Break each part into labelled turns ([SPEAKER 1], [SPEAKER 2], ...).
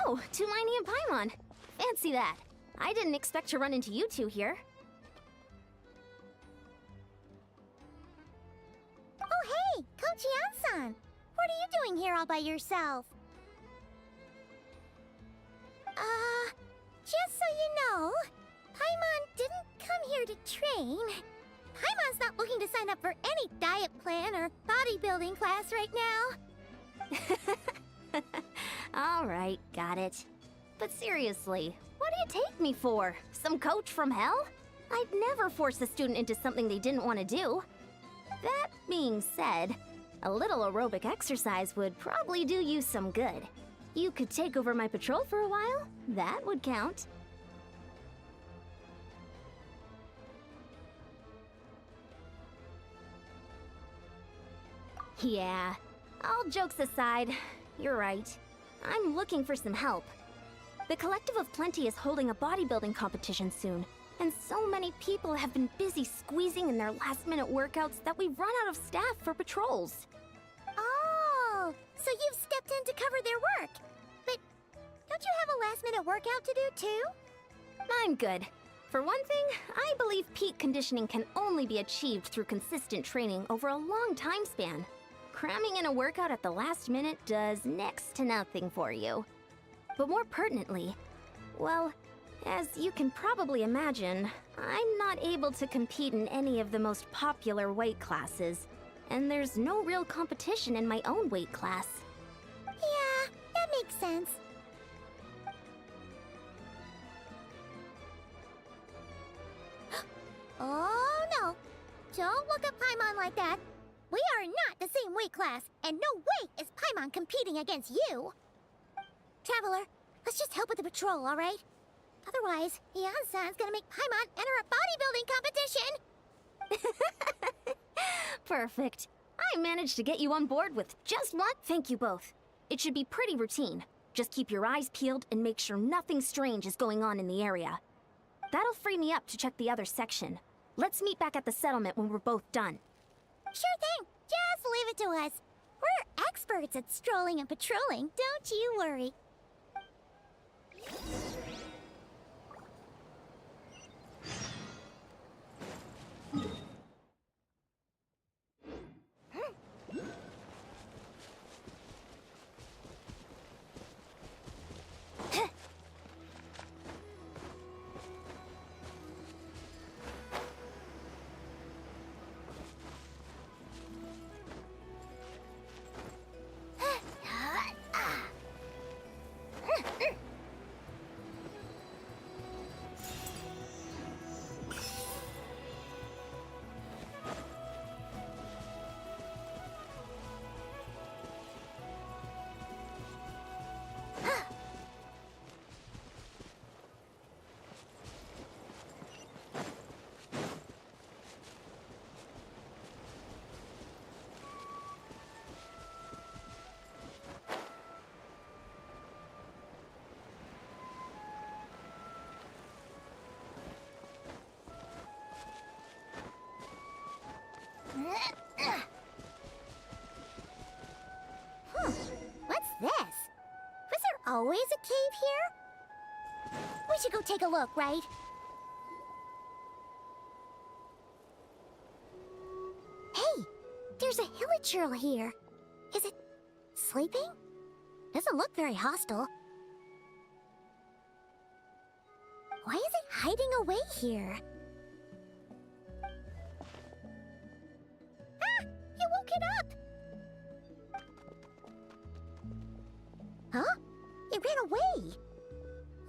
[SPEAKER 1] Oh, Tumini and Paimon. Fancy that. I didn't expect to run into you two here.
[SPEAKER 2] Oh hey, Kochi-san! What are you doing here all by yourself? Just so you know, Paimon didn't come here to train. Paimon's not looking to sign up for any diet plan or bodybuilding class right now.
[SPEAKER 1] Alright, got it. But seriously, what do you take me for? Some coach from hell? I'd never force a student into something they didn't want to do. That being said, a little aerobic exercise would probably do you some good. You could take over my patrol for a while. That would count. Yeah, all jokes aside, you're right. I'm looking for some help. The Collective of Plenty is holding a bodybuilding competition soon, and so many people have been busy squeezing in their last-minute workouts that we've run out of staff for patrols.
[SPEAKER 2] Oh, so you've stepped in to cover their work. But don't you have a last-minute workout to do too?
[SPEAKER 1] I'm good. For one thing, I believe peak conditioning can only be achieved through consistent training over a long time span. Cramming in a workout at the last minute does next to nothing for you. But more pertinently, well, as you can probably imagine, I'm not able to compete in any of the most popular weight classes, and there's no real competition in my own weight class.
[SPEAKER 2] Yeah, that makes sense. Oh no! Don't look at Paimon like that. We are not the same weight class, and no way is Paimon competing against you! Traveler, let's just help with the patrol, alright? Otherwise, Yan-san's gonna make Paimon enter a bodybuilding competition!
[SPEAKER 1] Perfect. I managed to get you on board with just one. Thank you both. It should be pretty routine. Just keep your eyes peeled and make sure nothing strange is going on in the area. That'll free me up to check the other section. Let's meet back at the settlement when we're both done.
[SPEAKER 2] Sure thing. Just leave it to us. We're experts at strolling and patrolling, don't you worry. What's this? Was there always a cave here? We should go take a look, right? Hey, there's a hilichurl here. Is it sleeping? Doesn't look very hostile. Why is it hiding away here? Ah! You woke it up! Huh? It ran away!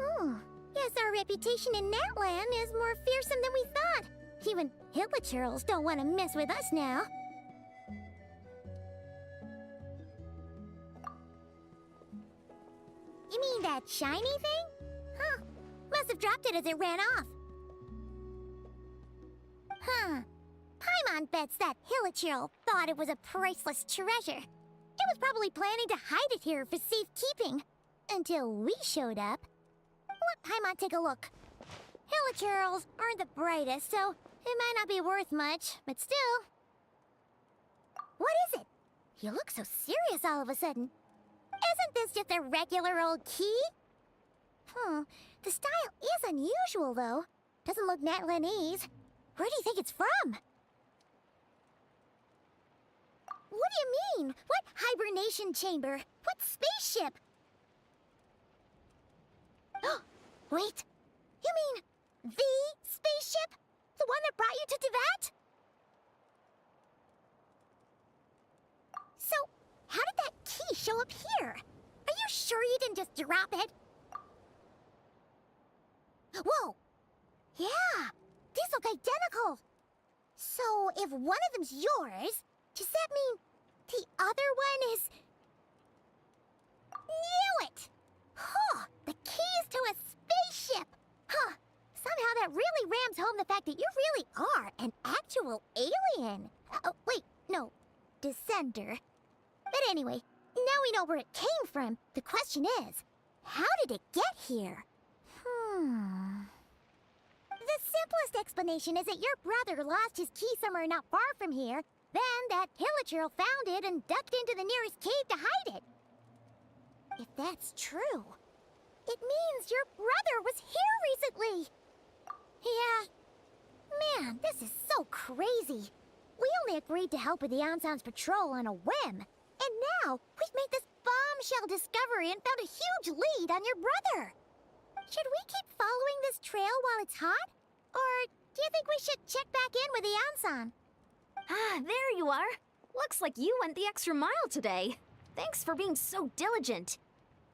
[SPEAKER 2] Oh, guess our reputation in that land is more fearsome than we thought. Even hilichurls don't want to mess with us now. You mean that shiny thing? Huh. Must have dropped it as it ran off. Huh. Paimon bets that hilichurl thought it was a priceless treasure. It was probably planning to hide it here for safekeeping. Until we showed up. Let Paimon take a look. Hilichurls aren't the brightest, so it might not be worth much, but still. What is it? You look so serious all of a sudden. Isn't this just a regular old key? The style is unusual, though. Doesn't look Natlanese. Where do you think it's from? What do you mean? What hibernation chamber? What spaceship? Wait. You mean the spaceship? The one that brought you to Tevat? So, how did that key show up here? Are you sure you didn't just drop it? Whoa! Yeah! These look identical! So, if one of them's yours, does that mean the other one is... Knew it! Huh! The keys to a spaceship! Huh! Somehow that really rams home the fact that you really are an actual alien! Wait, no. Descender. But anyway, now we know where it came from. The question is, how did it get here? The simplest explanation is that your brother lost his key somewhere not far from here, then that Hilichurl found it and ducked into the nearest cave to hide it. If that's true, it means your brother was here recently. Yeah. Man, this is so crazy. We only agreed to help with the Anson's patrol on a whim. And now, we've made this bombshell discovery and found a huge lead on your brother. Should we keep following this trail while it's hot? Or do you think we should check back in with the Anson?
[SPEAKER 1] Ah, there you are. Looks like you went the extra mile today. Thanks for being so diligent.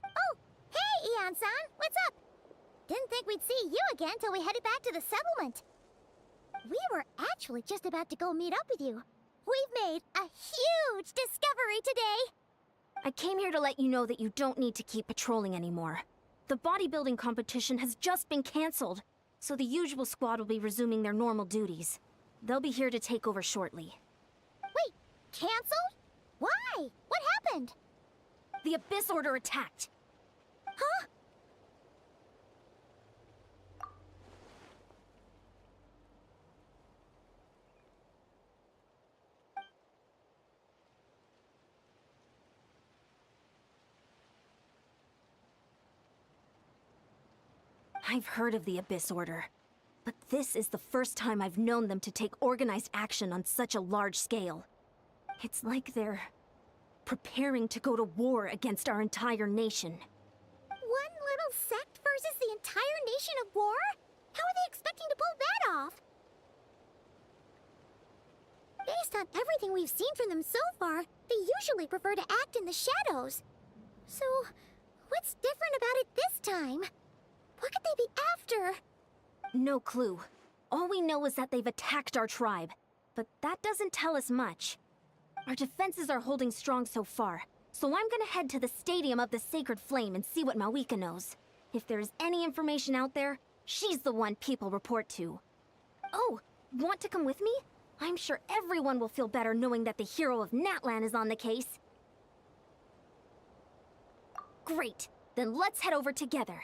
[SPEAKER 2] Oh, hey, Anson, what's up? Didn't think we'd see you again till we headed back to the settlement. We were actually just about to go meet up with you. We've made a huge discovery today.
[SPEAKER 1] I came here to let you know that you don't need to keep patrolling anymore. The bodybuilding competition has just been cancelled, so the usual squad will be resuming their normal duties. They'll be here to take over shortly.
[SPEAKER 2] Wait, canceled? Why? What happened?
[SPEAKER 1] The Abyss Order attacked.
[SPEAKER 2] Huh?
[SPEAKER 1] I've heard of the Abyss Order, but this is the first time I've known them to take organized action on such a large scale. It's like they're preparing to go to war against our entire nation.
[SPEAKER 2] One little sect versus the entire nation of war? How are they expecting to pull that off? Based on everything we've seen from them so far, they usually prefer to act in the shadows. So, what's different about it this time? What could they be after?
[SPEAKER 1] No clue. All we know is that they've attacked our tribe, but that doesn't tell us much. Our defenses are holding strong so far, so I'm gonna head to the Stadium of the Sacred Flame and see what Mawika knows. If there's any information out there, she's the one people report to. Oh, want to come with me? I'm sure everyone will feel better knowing that the hero of Natlan is on the case. Great, then let's head over together.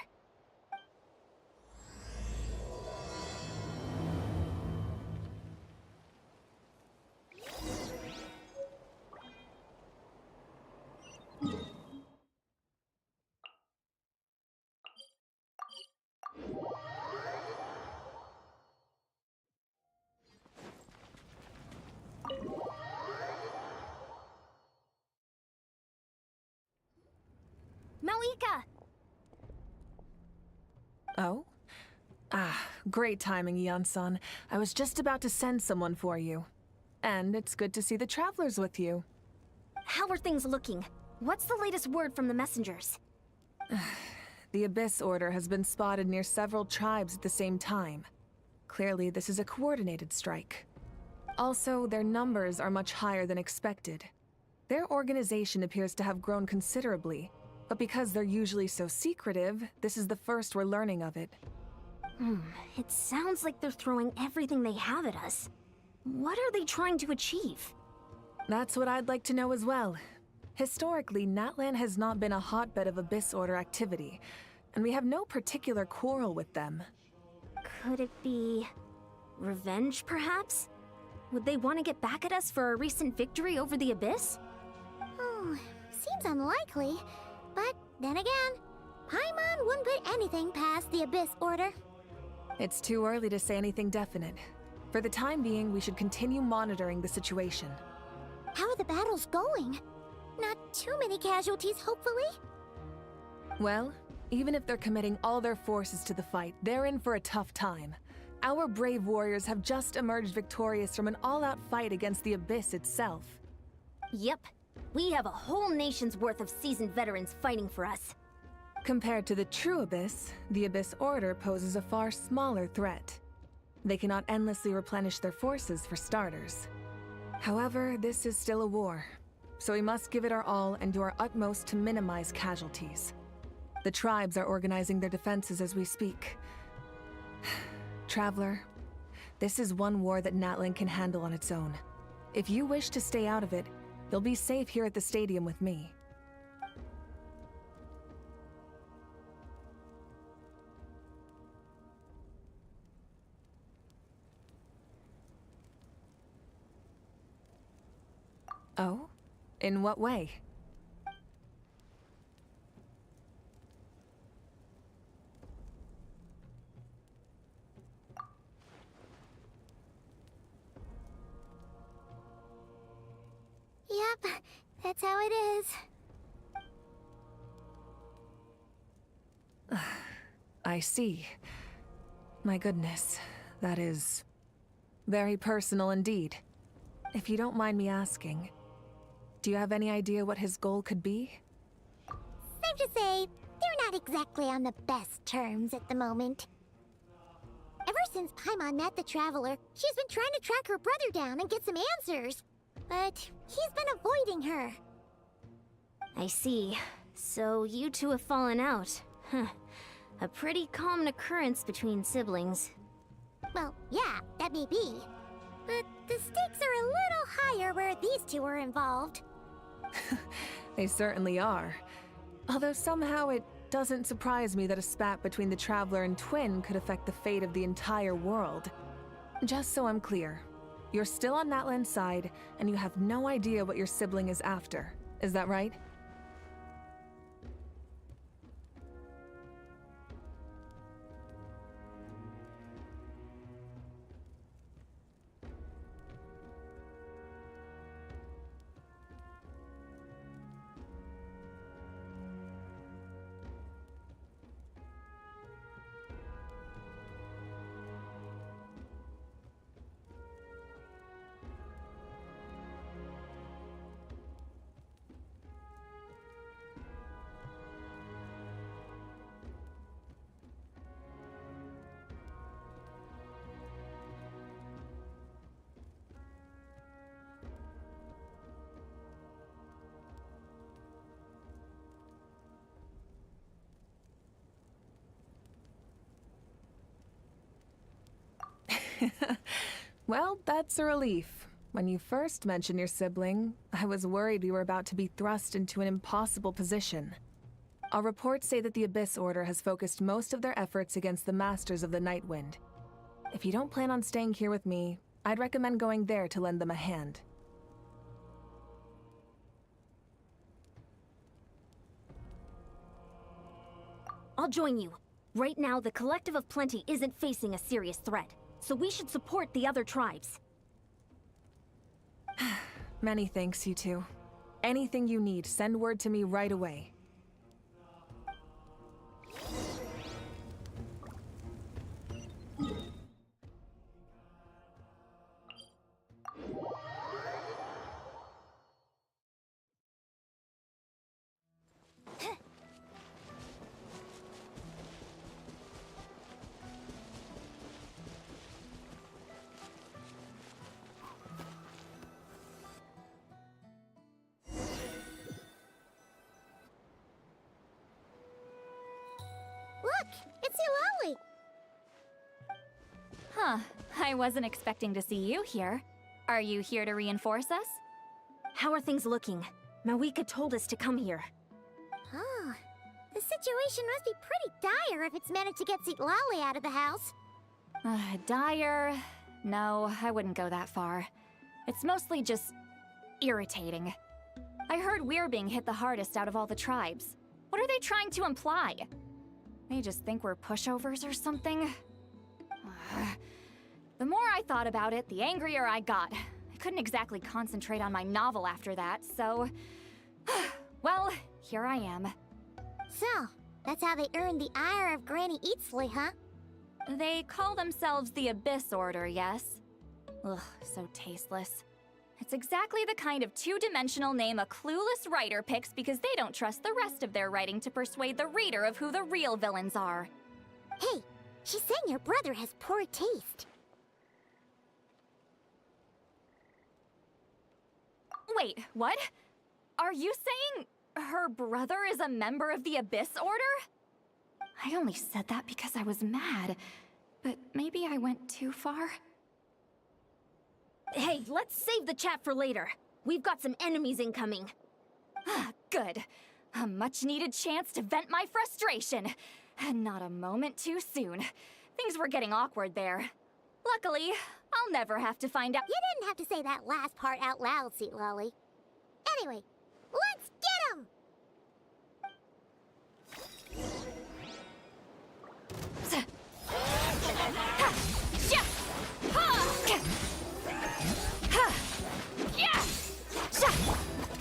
[SPEAKER 1] Mawika!
[SPEAKER 3] Oh? Great timing, Ian-san. I was just about to send someone for you. And it's good to see the travelers with you.
[SPEAKER 1] How are things looking? What's the latest word from the messengers?
[SPEAKER 3] The Abyss Order has been spotted near several tribes at the same time. Clearly, this is a coordinated strike. Also, their numbers are much higher than expected. Their organization appears to have grown considerably, but because they're usually so secretive, this is the first we're learning of it.
[SPEAKER 1] It sounds like they're throwing everything they have at us. What are they trying to achieve?
[SPEAKER 3] That's what I'd like to know as well. Historically, Natlan has not been a hotbed of Abyss Order activity, and we have no particular quarrel with them.
[SPEAKER 1] Could it be... revenge, perhaps? Would they want to get back at us for our recent victory over the Abyss?
[SPEAKER 2] Seems unlikely. But then again, Paimon wouldn't put anything past the Abyss Order.
[SPEAKER 3] It's too early to say anything definite. For the time being, we should continue monitoring the situation.
[SPEAKER 2] How are the battles going? Not too many casualties, hopefully?
[SPEAKER 3] Well, even if they're committing all their forces to the fight, they're in for a tough time. Our brave warriors have just emerged victorious from an all-out fight against the Abyss itself.
[SPEAKER 1] Yep. We have a whole nation's worth of seasoned veterans fighting for us.
[SPEAKER 3] Compared to the true Abyss, the Abyss Order poses a far smaller threat. They cannot endlessly replenish their forces for starters. However, this is still a war, so we must give it our all and do our utmost to minimize casualties. The tribes are organizing their defenses as we speak. Traveler, this is one war that Natlan can handle on its own. If you wish to stay out of it, you'll be safe here at the stadium with me. Oh? In what way?
[SPEAKER 2] Yep, that's how it is.
[SPEAKER 3] I see. My goodness, that is very personal indeed. If you don't mind me asking, do you have any idea what his goal could be?
[SPEAKER 2] Safe to say, they're not exactly on the best terms at the moment. Ever since Paimon met the Traveler, she's been trying to track her brother down and get some answers. But he's been avoiding her.
[SPEAKER 1] I see. So you two have fallen out. Huh. A pretty common occurrence between siblings.
[SPEAKER 2] Well, yeah, that may be. But the stakes are a little higher where these two are involved.
[SPEAKER 3] They certainly are. Although somehow it doesn't surprise me that a spat between the Traveler and Twin could affect the fate of the entire world. Just so I'm clear, you're still on Natlan's side, and you have no idea what your sibling is after. Is that right? Well, that's a relief. When you first mentioned your sibling, I was worried we were about to be thrust into an impossible position. Our reports say that the Abyss Order has focused most of their efforts against the Masters of the Nightwind. If you don't plan on staying here with me, I'd recommend going there to lend them a hand.
[SPEAKER 1] I'll join you. Right now, the Collective of Plenty isn't facing a serious threat, so we should support the other tribes.
[SPEAKER 3] Many thanks, you two. Anything you need, send word to me right away.
[SPEAKER 2] Look, it's Eulalie!
[SPEAKER 4] Huh. I wasn't expecting to see you here. Are you here to reinforce us?
[SPEAKER 1] How are things looking? Mawika told us to come here.
[SPEAKER 2] Oh, the situation must be pretty dire if it's managed to get Eulalie out of the house.
[SPEAKER 4] Dire? No, I wouldn't go that far. It's mostly just irritating. I heard we're being hit the hardest out of all the tribes. What are they trying to imply? They just think we're pushovers or something? The more I thought about it, the angrier I got. I couldn't exactly concentrate on my novel after that, so... well, here I am.
[SPEAKER 2] So, that's how they earned the ire of Granny Eatsley, huh?
[SPEAKER 4] They call themselves the Abyss Order, yes? Ugh, so tasteless. It's exactly the kind of two-dimensional name a clueless writer picks because they don't trust the rest of their writing to persuade the reader of who the real villains are.
[SPEAKER 2] Hey, she's saying your brother has poor taste.
[SPEAKER 4] Wait, what? Are you saying her brother is a member of the Abyss Order? I only said that because I was mad, but maybe I went too far.
[SPEAKER 1] Hey, let's save the chat for later. We've got some enemies incoming.
[SPEAKER 4] Good. A much-needed chance to vent my frustration. And not a moment too soon. Things were getting awkward there. Luckily, I'll never have to find out—
[SPEAKER 2] You didn't have to say that last part out loud, Sweet Lolly. Anyway, let's get him!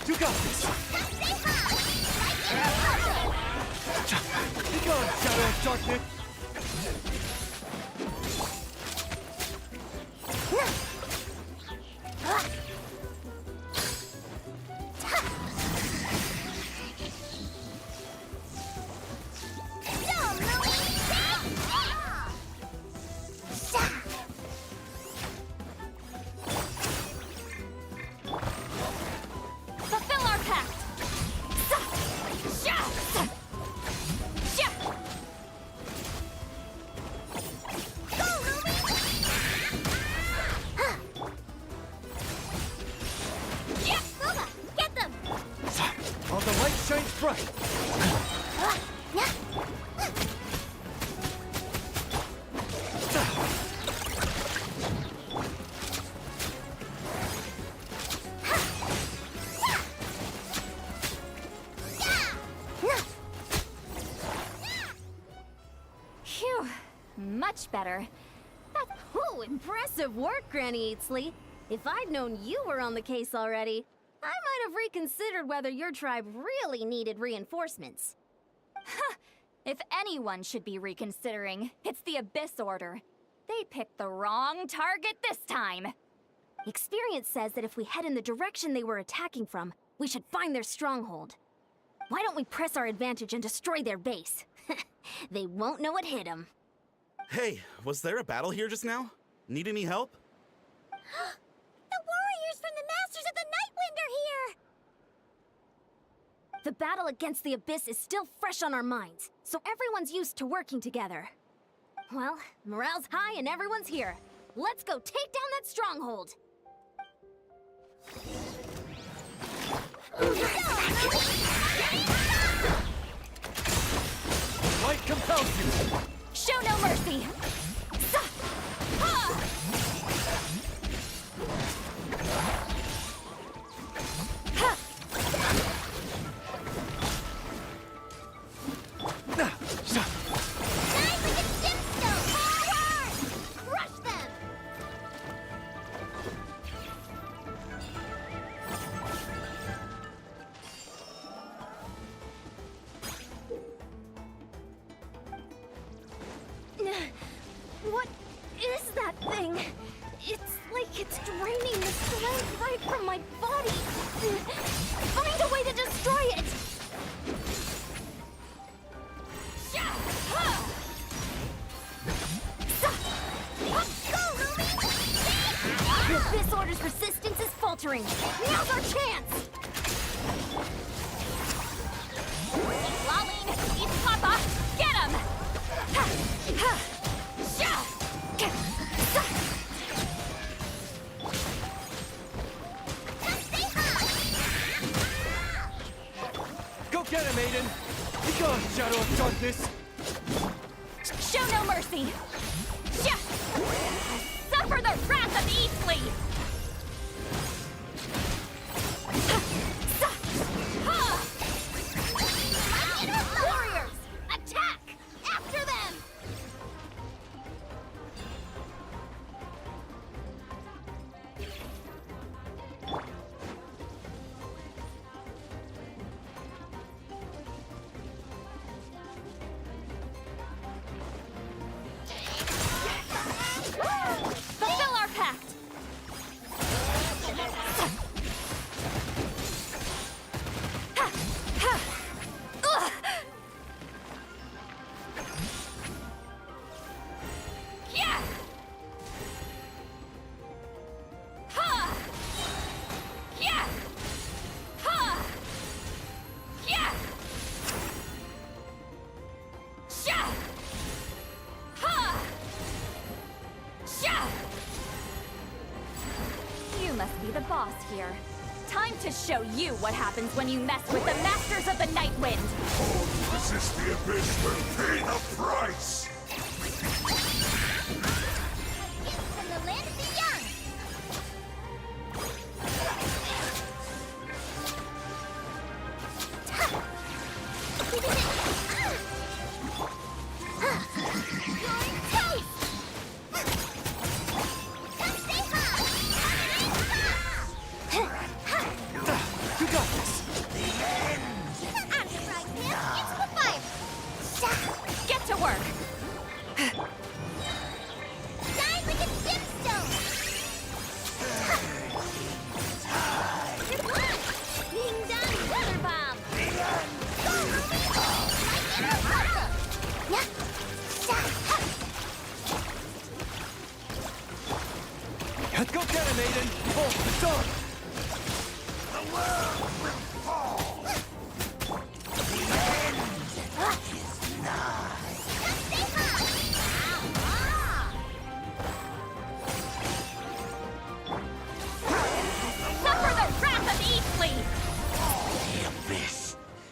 [SPEAKER 5] You got this! Be gone, Shadow of Darkness!
[SPEAKER 4] Fulfill our pact!
[SPEAKER 2] Get them!
[SPEAKER 5] While the light shines bright!
[SPEAKER 4] Phew, much better.
[SPEAKER 1] Ooh, impressive work, Granny Eatsley. If I'd known you were on the case already, I might have reconsidered whether your tribe really needed reinforcements.
[SPEAKER 4] If anyone should be reconsidering, it's the Abyss Order. They picked the wrong target this time.
[SPEAKER 1] Experience says that if we head in the direction they were attacking from, we should find their stronghold. Why don't we press our advantage and destroy their base? They won't know what hit them.
[SPEAKER 6] Hey, was there a battle here just now? Need any help?
[SPEAKER 2] The warriors from the Masters of the Nightwind are here!
[SPEAKER 1] The battle against the Abyss is still fresh on our minds, so everyone's used to working together. Well, morale's high and everyone's here. Let's go take down that stronghold!
[SPEAKER 5] Light compels you!
[SPEAKER 4] Show no mercy!
[SPEAKER 2] Shine like a gemstone! Forward! Crush them!
[SPEAKER 1] What is that thing? It's like it's draining the strength right from my body. Find a way to destroy it! This order's resistance is faltering. Now's our chance!
[SPEAKER 4] Lolling, eat Papa! Get him!
[SPEAKER 5] Go get him, Aiden! Be gone, Shadow of Darkness!
[SPEAKER 4] Show no mercy! Suffer the wrath of Eastleigh! here. Time to show you what happens when you mess with the Masters of the Night Wind!
[SPEAKER 7] All who resist the abyss will pay the price!
[SPEAKER 2] From the land of the young!
[SPEAKER 5] You got this!
[SPEAKER 4] Get to work!
[SPEAKER 2] Shine like a gemstone! You're blocked! Being done, weather bomb! Go, Ruby! Like inner puzzle!
[SPEAKER 5] Go get him, Aiden! Oh, done!
[SPEAKER 7] The world will fall! The end is nigh!
[SPEAKER 2] Stay hot!
[SPEAKER 4] Suffer the wrath of Eastleaf!
[SPEAKER 7] The abyss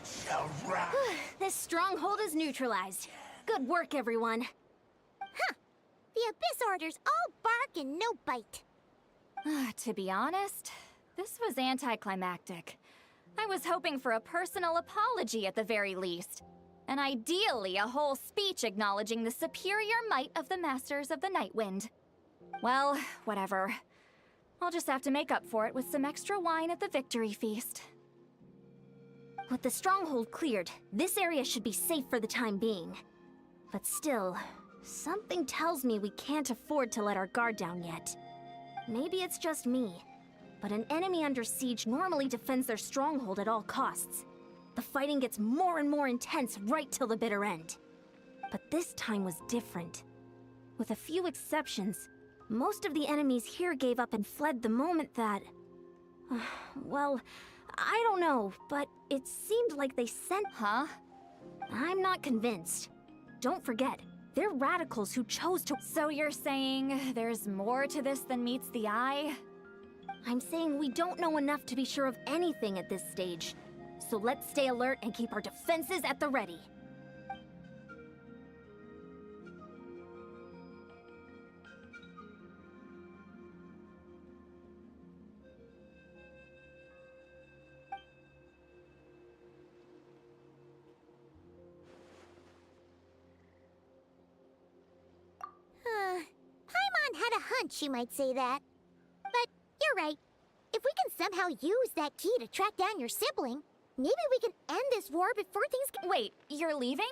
[SPEAKER 7] shall rise!
[SPEAKER 1] This stronghold is neutralized. Good work, everyone.
[SPEAKER 2] The Abyss Order's all bark and no bite.
[SPEAKER 4] To be honest, this was anticlimactic. I was hoping for a personal apology at the very least. And ideally, a whole speech acknowledging the superior might of the Masters of the Night Wind. Well, whatever. I'll just have to make up for it with some extra wine at the victory feast.
[SPEAKER 1] With the stronghold cleared, this area should be safe for the time being. But still, something tells me we can't afford to let our guard down yet. Maybe it's just me, but an enemy under siege normally defends their stronghold at all costs. The fighting gets more and more intense right till the bitter end. But this time was different. With a few exceptions, most of the enemies here gave up and fled the moment that... well, I don't know, but it seemed like they sent...
[SPEAKER 4] Huh?
[SPEAKER 1] I'm not convinced. Don't forget, they're radicals who chose to...
[SPEAKER 4] So you're saying there's more to this than meets the eye?
[SPEAKER 1] I'm saying we don't know enough to be sure of anything at this stage. So let's stay alert and keep our defenses at the ready.
[SPEAKER 2] Paimon had a hunch you might say that. But you're right. If we can somehow use that key to track down your sibling, maybe we can end this war before things get...
[SPEAKER 4] Wait, you're leaving?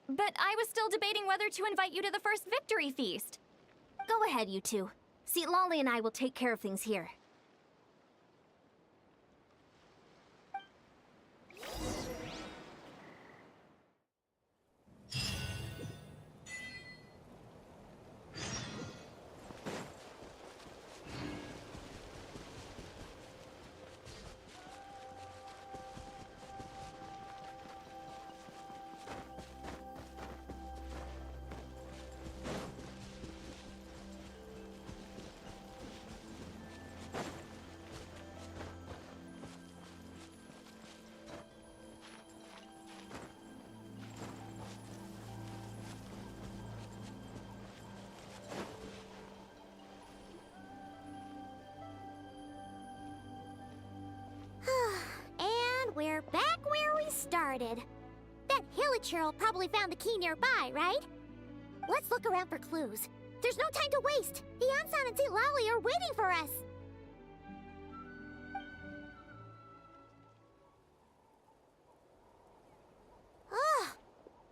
[SPEAKER 4] But I was still debating whether to invite you to the first victory feast.
[SPEAKER 1] Go ahead, you two. See, Lolly and I will take care of things here.
[SPEAKER 2] And we're back where we started. That Hilichurl probably found the key nearby, right? Let's look around for clues. There's no time to waste. The Ansan and Lolly are waiting for us. Ugh.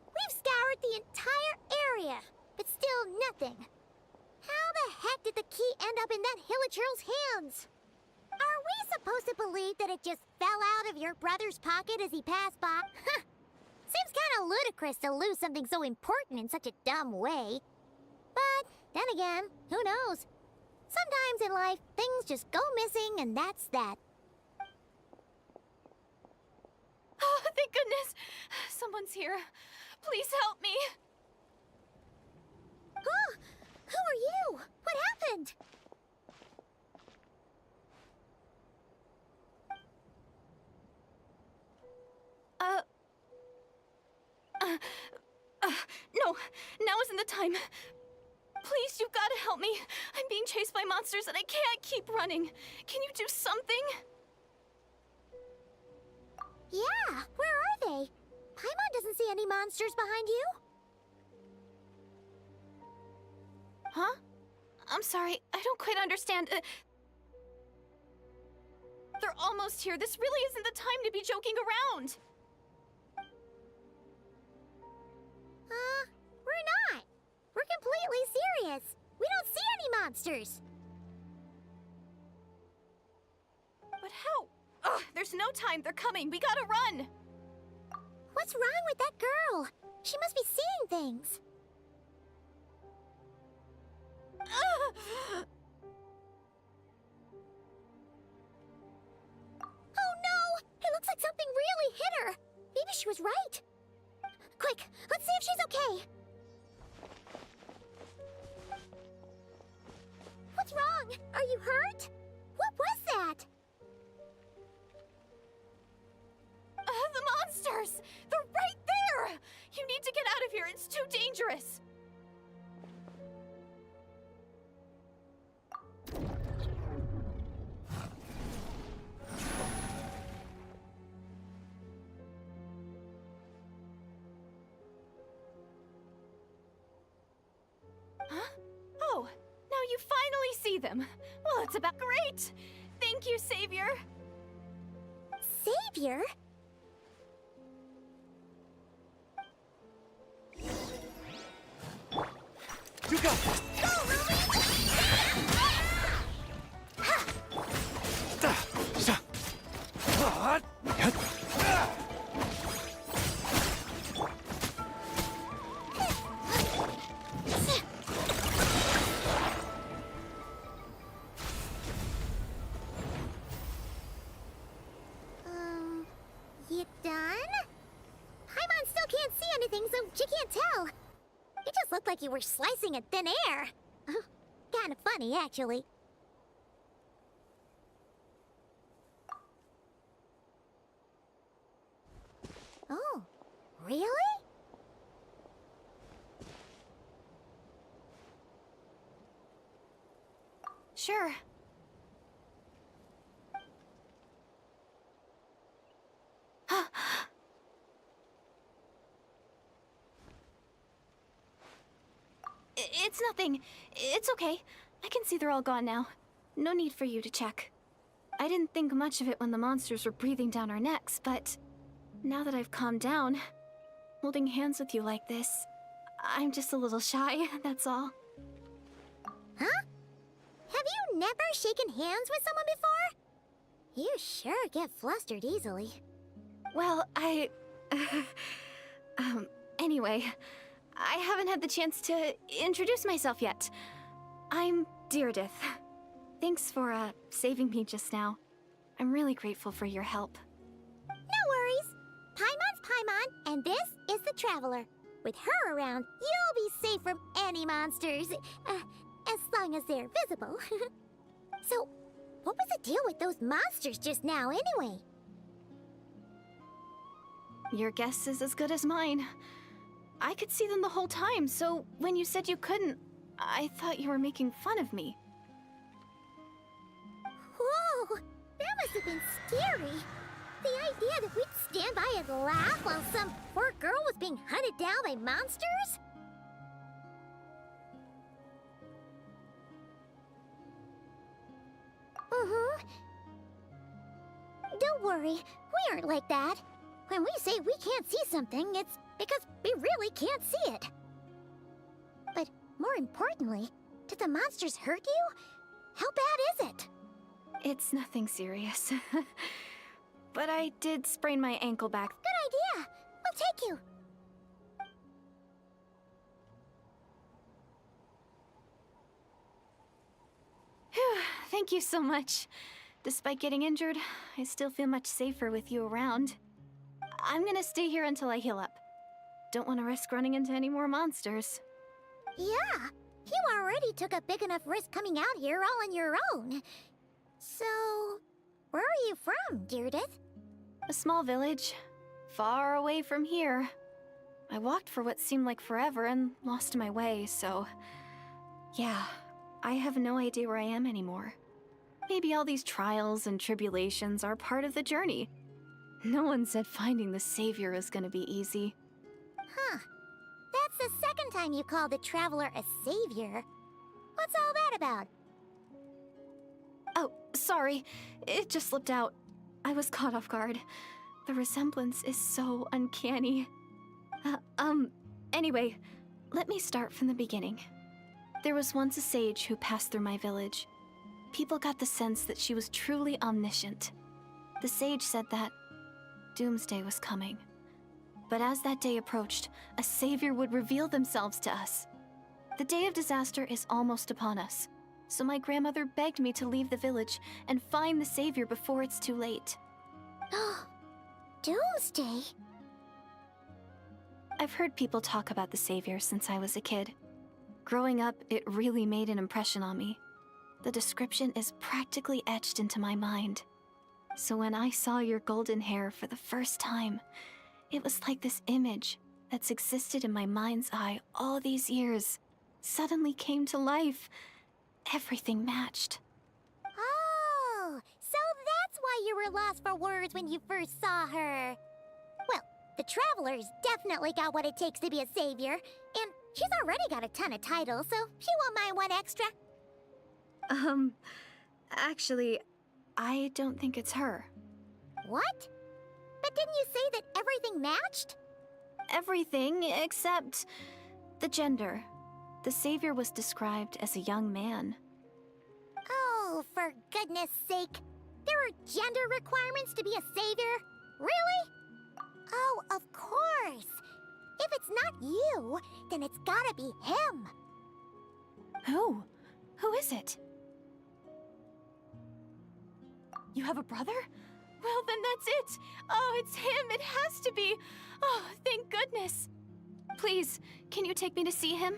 [SPEAKER 2] We've scoured the entire area, but still nothing. How the heck did the key end up in that Hilichurl's hands? Are we supposed to believe that it just fell out of your brother's pocket as he passed by? Seems kind of ludicrous to lose something so important in such a dumb way. But then again, who knows? Sometimes in life, things just go missing and that's that.
[SPEAKER 4] Oh, thank goodness! Someone's here. Please help me!
[SPEAKER 2] Oh, who are you? What happened?
[SPEAKER 4] Now isn't the time. Please, you've got to help me. I'm being chased by monsters and I can't keep running. Can you do something?
[SPEAKER 2] Yeah, where are they? Paimon doesn't see any monsters behind you.
[SPEAKER 4] Huh? I'm sorry, I don't quite understand. They're almost here. This really isn't the time to be joking around.
[SPEAKER 2] We're not. We're completely serious. We don't see any monsters.
[SPEAKER 4] But how? Ugh, there's no time. They're coming. We gotta run.
[SPEAKER 2] What's wrong with that girl? She must be seeing things. Oh no! It looks like something really hit her. Maybe she was right. Quick, let's see if she's okay. What's wrong? Are you hurt? What was that?
[SPEAKER 4] The monsters! They're right there! You need to get out of here. It's too dangerous. Huh? Oh, now you finally see them. Well, it's about great. Thank you, Savior.
[SPEAKER 2] Savior?
[SPEAKER 5] You got this!
[SPEAKER 2] You done? Paimon still can't see anything, so she can't tell. It just looked like you were slicing at thin air. Kinda funny, actually. Oh, really?
[SPEAKER 4] Sure. It's nothing. It's okay. I can see they're all gone now. No need for you to check. I didn't think much of it when the monsters were breathing down our necks, but now that I've calmed down, holding hands with you like this, I'm just a little shy, that's all.
[SPEAKER 2] Huh? Have you never shaken hands with someone before? You sure get flustered easily.
[SPEAKER 4] Well, anyway, I haven't had the chance to introduce myself yet. I'm DeathAdder. Thanks for, saving me just now. I'm really grateful for your help.
[SPEAKER 2] No worries. Paimon's Paimon, and this is the Traveler. With her around, you'll be safe from any monsters. As long as they're visible. So, what was the deal with those monsters just now, anyway?
[SPEAKER 4] Your guess is as good as mine. I could see them the whole time, so when you said you couldn't, I thought you were making fun of me.
[SPEAKER 2] Whoa! That must have been scary. The idea that we'd stand by and laugh while some poor girl was being hunted down by monsters? Don't worry, we aren't like that. When we say we can't see something, it's because we really can't see it. But more importantly, did the monsters hurt you? How bad is it?
[SPEAKER 4] It's nothing serious. But I did sprain my ankle back.
[SPEAKER 2] Good idea. We'll take you.
[SPEAKER 4] Phew, thank you so much. Despite getting injured, I still feel much safer with you around. I'm gonna stay here until I heal up. Don't want to risk running into any more monsters.
[SPEAKER 2] Yeah, you already took a big enough risk coming out here all on your own. So, where are you from, DeathAdder?
[SPEAKER 4] A small village, far away from here. I walked for what seemed like forever and lost my way, so... Yeah, I have no idea where I am anymore. Maybe all these trials and tribulations are part of the journey. No one said finding the Savior is gonna be easy.
[SPEAKER 2] Huh. That's the second time you called the Traveler a savior. What's all that about?
[SPEAKER 4] Oh, sorry. It just slipped out. I was caught off guard. The resemblance is so uncanny. Anyway, let me start from the beginning. There was once a sage who passed through my village. People got the sense that she was truly omniscient. The sage said that doomsday was coming. But as that day approached, a savior would reveal themselves to us. The day of disaster is almost upon us, so my grandmother begged me to leave the village and find the savior before it's too late.
[SPEAKER 2] Doomsday?
[SPEAKER 4] I've heard people talk about the savior since I was a kid. Growing up, it really made an impression on me. The description is practically etched into my mind. So when I saw your golden hair for the first time, it was like this image that's existed in my mind's eye all these years suddenly came to life. Everything matched.
[SPEAKER 2] Oh, so that's why you were lost for words when you first saw her. Well, the Traveler's definitely got what it takes to be a savior, and she's already got a ton of titles, so she won't mind one extra.
[SPEAKER 4] Actually, I don't think it's her.
[SPEAKER 2] What? But didn't you say that everything matched?
[SPEAKER 4] Everything except the gender. The savior was described as a young man.
[SPEAKER 2] Oh, for goodness sake. There are gender requirements to be a savior? Really? Oh, of course. If it's not you, then it's gotta be him.
[SPEAKER 4] Who? Who is it? You have a brother? Well, then that's it! Oh, it's him! It has to be! Oh, thank goodness! Please, can you take me to see him?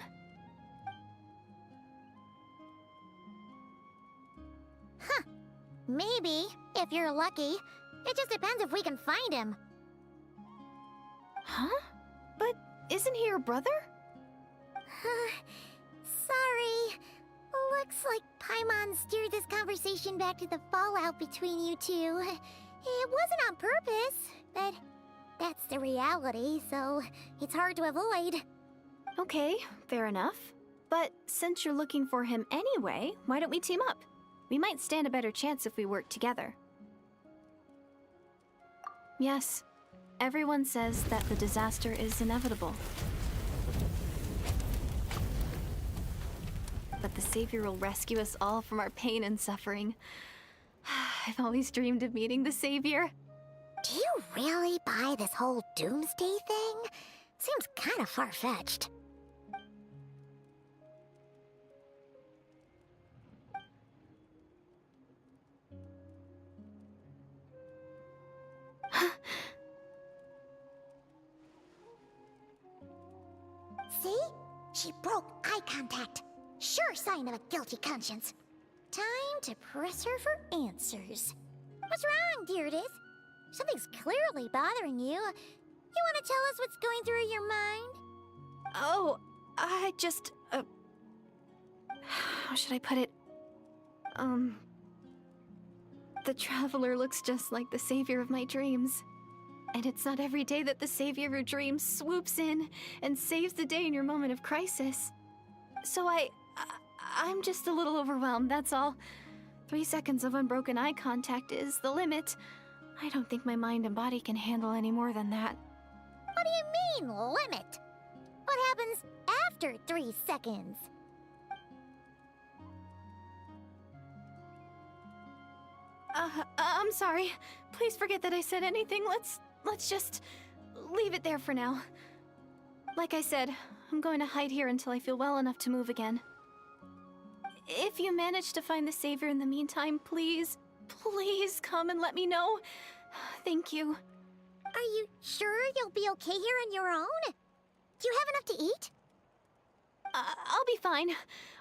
[SPEAKER 2] Huh. Maybe, if you're lucky. It just depends if we can find him.
[SPEAKER 4] Huh? But isn't he your brother?
[SPEAKER 2] Sorry. Looks like Paimon steered this conversation back to the fallout between you two. It wasn't on purpose, but that's the reality, so it's hard to avoid.
[SPEAKER 4] Okay, fair enough. But since you're looking for him anyway, why don't we team up? We might stand a better chance if we work together. Yes, everyone says that the disaster is inevitable. But the Savior will rescue us all from our pain and suffering. I've always dreamed of meeting the Savior.
[SPEAKER 2] Do you really buy this whole doomsday thing? Seems kind of far-fetched. See? She broke eye contact. Sure sign of a guilty conscience. Time to press her for answers. What's wrong, Deirdis? Something's clearly bothering you. You want to tell us what's going through your mind?
[SPEAKER 4] Oh, I just, how should I put it? The Traveler looks just like the savior of my dreams. And it's not every day that the savior of your dreams swoops in and saves the day in your moment of crisis. So I'm just a little overwhelmed, that's all. 3 seconds of unbroken eye contact is the limit. I don't think my mind and body can handle any more than that.
[SPEAKER 2] What do you mean, limit? What happens after 3 seconds?
[SPEAKER 4] I'm sorry. Please forget that I said anything. Let's just leave it there for now. Like I said, I'm going to hide here until I feel well enough to move again. If you manage to find the Savior in the meantime, please come and let me know. Thank you.
[SPEAKER 2] Are you sure you'll be okay here on your own? Do you have enough to eat?
[SPEAKER 4] I'll be fine.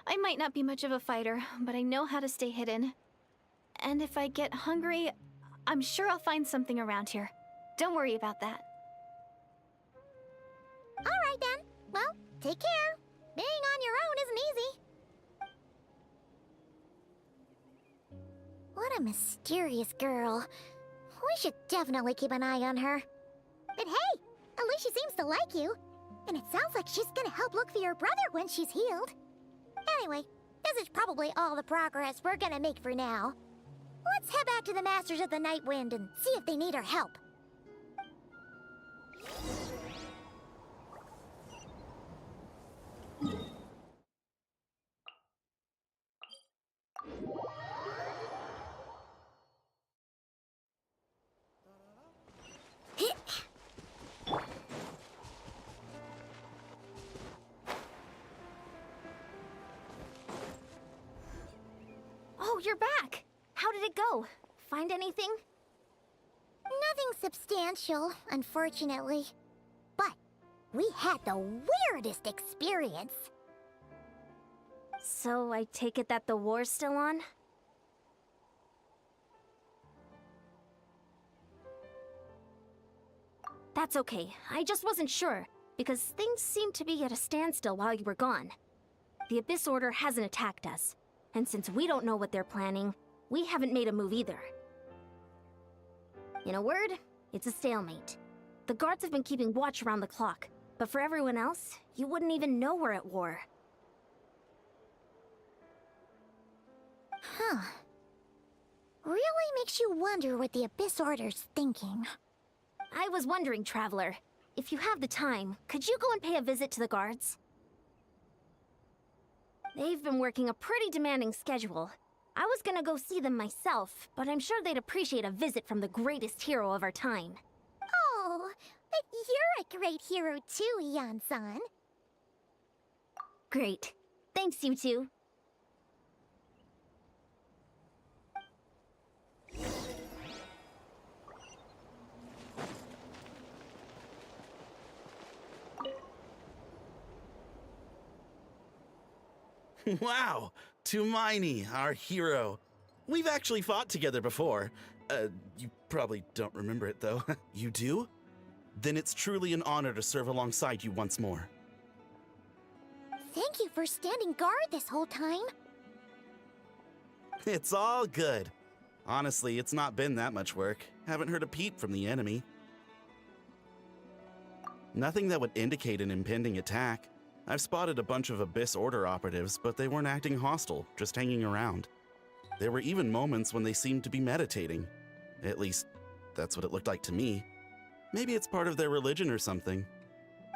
[SPEAKER 4] I might not be much of a fighter, but I know how to stay hidden. And if I get hungry, I'm sure I'll find something around here. Don't worry about that.
[SPEAKER 2] Well, take care. Being on your own isn't easy. What a mysterious girl. We should definitely keep an eye on her. But hey, at least she seems to like you. And it sounds like she's gonna help look for your brother when she's healed. Anyway, this is probably all the progress we're gonna make for now. Let's head back to the Masters of the Night Wind and see if they need our help.
[SPEAKER 1] Oh, you're back! How did it go? Find anything?
[SPEAKER 2] Nothing substantial, unfortunately. But we had the weirdest experience.
[SPEAKER 1] So I take it that the war's still on? That's okay. I just wasn't sure, because things seemed to be at a standstill while you were gone. The Abyss Order hasn't attacked us, and since we don't know what they're planning, we haven't made a move either. In a word, it's a stalemate. The guards have been keeping watch around the clock, but for everyone else, you wouldn't even know we're at war.
[SPEAKER 2] Huh. Really makes you wonder what the Abyss Order's thinking.
[SPEAKER 1] I was wondering, Traveler, if you have the time, could you go and pay a visit to the guards? They've been working a pretty demanding schedule. I was gonna go see them myself, but I'm sure they'd appreciate a visit from the greatest hero of our time.
[SPEAKER 2] Oh, but you're a great hero too, Yan-san.
[SPEAKER 1] Great. Thanks, you two.
[SPEAKER 6] Wow, Tumaini, our hero. We've actually fought together before. You probably don't remember it, though. You do? Then it's truly an honor to serve alongside you once more.
[SPEAKER 2] Thank you for standing guard this whole time.
[SPEAKER 6] It's all good. Honestly, it's not been that much work. Haven't heard a peep from the enemy. Nothing that would indicate an impending attack. I've spotted a bunch of Abyss Order operatives, but they weren't acting hostile, just hanging around. There were even moments when they seemed to be meditating. At least, that's what it looked like to me. Maybe it's part of their religion or something.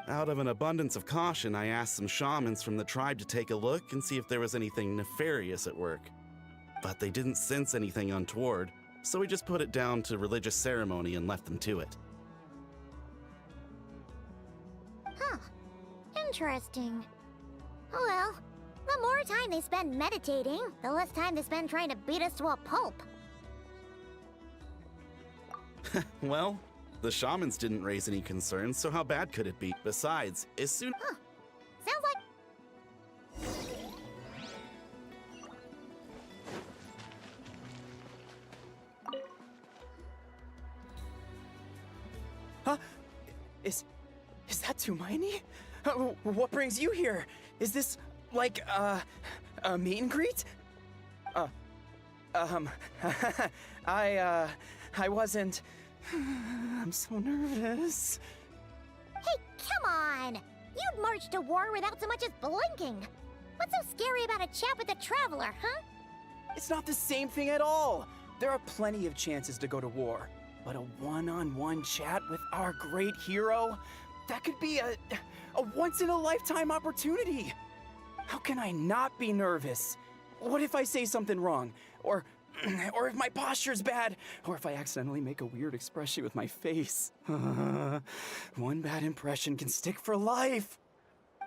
[SPEAKER 6] Out of an abundance of caution, I asked some shamans from the tribe to take a look and see if there was anything nefarious at work. But they didn't sense anything untoward, so we just put it down to religious ceremony and left them to it.
[SPEAKER 2] Huh. Interesting. Oh well, the more time they spend meditating, the less time they spend trying to beat us to a pulp.
[SPEAKER 6] Well, the shamans didn't raise any concerns, so how bad could it be? Besides, as soon...
[SPEAKER 2] Huh. Sounds like...
[SPEAKER 8] Huh? Is that Tumaini? What brings you here? Is this, like, a meet and greet? I wasn't... I'm so nervous.
[SPEAKER 2] Hey, come on! You'd march to war without so much as blinking. What's so scary about a chat with a traveler, huh?
[SPEAKER 8] It's not the same thing at all. There are plenty of chances to go to war. But a one-on-one chat with our great hero? That could be a once-in-a-lifetime opportunity. How can I not be nervous? What if I say something wrong? Or if my posture's bad? Or if I accidentally make a weird expression with my face? One bad impression can stick for life.
[SPEAKER 2] No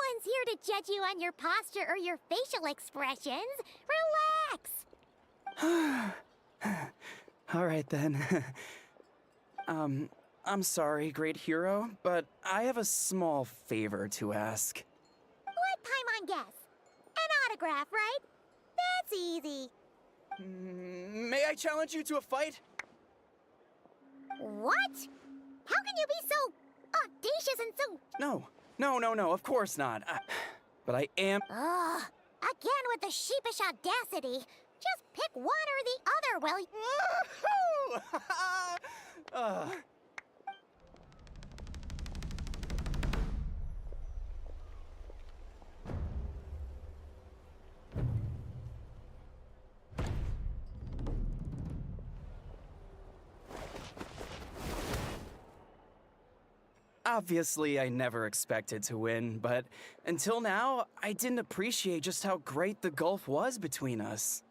[SPEAKER 2] one's here to judge you on your posture or your facial expressions. Relax!
[SPEAKER 8] All right, then. I'm sorry, great hero, but I have a small favor to ask.
[SPEAKER 2] What Paimon guess? An autograph, right? That's easy.
[SPEAKER 8] May I challenge you to a fight?
[SPEAKER 2] What? How can you be so audacious and so...
[SPEAKER 8] No, No, of course not. But I am.
[SPEAKER 2] Ugh, again with the sheepish audacity. Just pick one or the other, will you?
[SPEAKER 8] Obviously, I never expected to win, but until now, I didn't appreciate just how great the gulf was between us.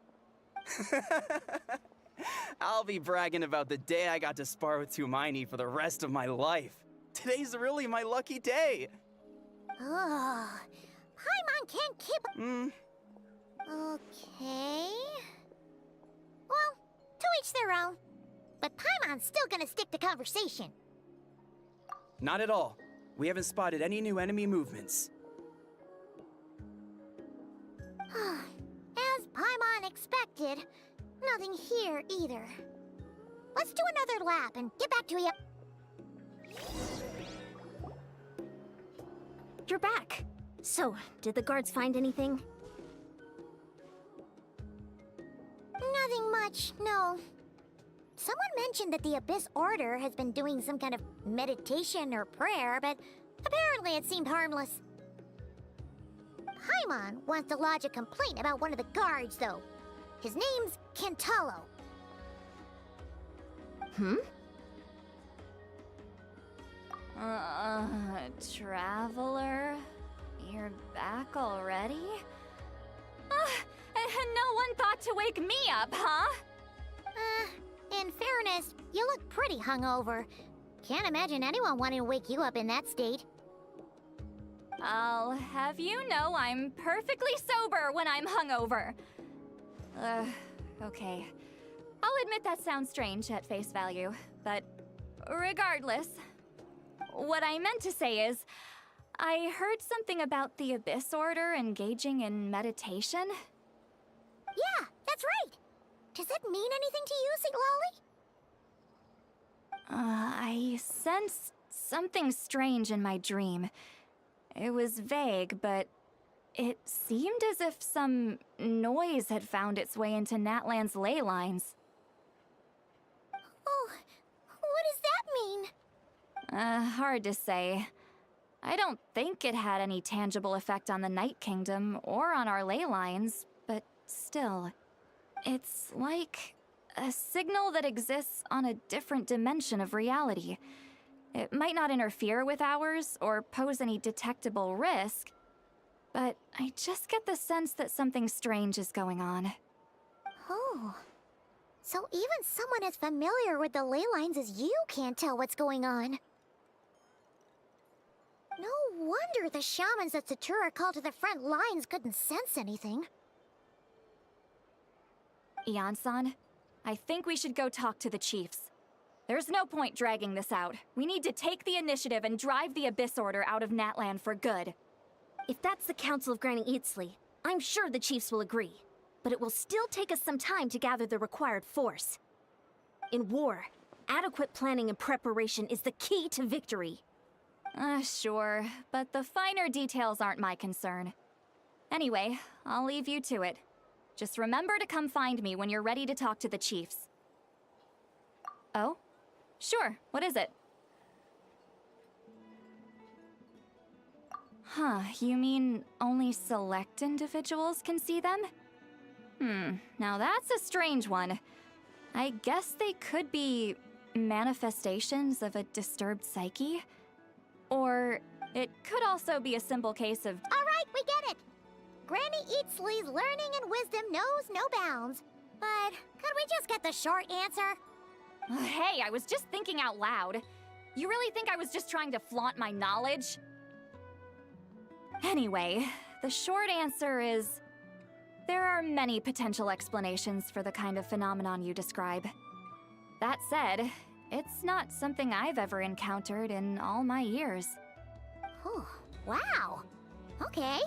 [SPEAKER 8] I'll be bragging about the day I got to spar with Hermione for the rest of my life. Today's really my lucky day.
[SPEAKER 2] Ugh, Paimon can't keep... Okay... Well, to each their own. But Paimon's still gonna stick to conversation.
[SPEAKER 8] Not at all. We haven't spotted any new enemy movements.
[SPEAKER 2] As Paimon expected, nothing here either. Let's do another lap and get back to you.
[SPEAKER 1] You're back. So, did the guards find anything?
[SPEAKER 2] Nothing much, no. Someone mentioned that the Abyss Order has been doing some kind of meditation or prayer, but apparently it seemed harmless. Paimon wants to lodge a complaint about one of the guards, though. His name's Kentalo.
[SPEAKER 4] Traveler? You're back already? And no one thought to wake me up, huh?
[SPEAKER 2] In fairness, you look pretty hungover. Can't imagine anyone wanting to wake you up in that state.
[SPEAKER 4] I'll have you know I'm perfectly sober when I'm hungover. Okay. I'll admit that sounds strange at face value, but regardless, what I meant to say is, I heard something about the Abyss Order engaging in meditation.
[SPEAKER 2] Yeah, that's right. Does that mean anything to you, Siglali?
[SPEAKER 4] I sensed something strange in my dream. It was vague, but it seemed as if some noise had found its way into Natlan's ley lines.
[SPEAKER 2] Oh, what does that mean?
[SPEAKER 4] Hard to say. I don't think it had any tangible effect on the Night Kingdom or on our ley lines, but still. It's like a signal that exists on a different dimension of reality. It might not interfere with ours or pose any detectable risk, but I just get the sense that something strange is going on.
[SPEAKER 2] Oh. So even someone as familiar with the ley lines as you can't tell what's going on. No wonder the shamans that Satura called to the front lines couldn't sense anything.
[SPEAKER 4] Ian-san, I think we should go talk to the chiefs. There's no point dragging this out. We need to take the initiative and drive the Abyss Order out of Natlan for good.
[SPEAKER 1] If that's the Council of Granny Eatsley, I'm sure the chiefs will agree. But it will still take us some time to gather the required force. In war, adequate planning and preparation is the key to victory.
[SPEAKER 4] Sure, but the finer details aren't my concern. Anyway, I'll leave you to it. Just remember to come find me when you're ready to talk to the chiefs. Oh? Sure, what is it? Huh, you mean only select individuals can see them? Now that's a strange one. I guess they could be manifestations of a disturbed psyche? Or it could also be a simple case of...
[SPEAKER 2] All right, we get it. Granny Eatsley's learning and wisdom knows no bounds. But could we just get the short answer?
[SPEAKER 4] Hey, I was just thinking out loud. You really think I was just trying to flaunt my knowledge? Anyway, the short answer is... there are many potential explanations for the kind of phenomenon you describe. That said, it's not something I've ever encountered in all my years.
[SPEAKER 2] Oh, wow. Okay.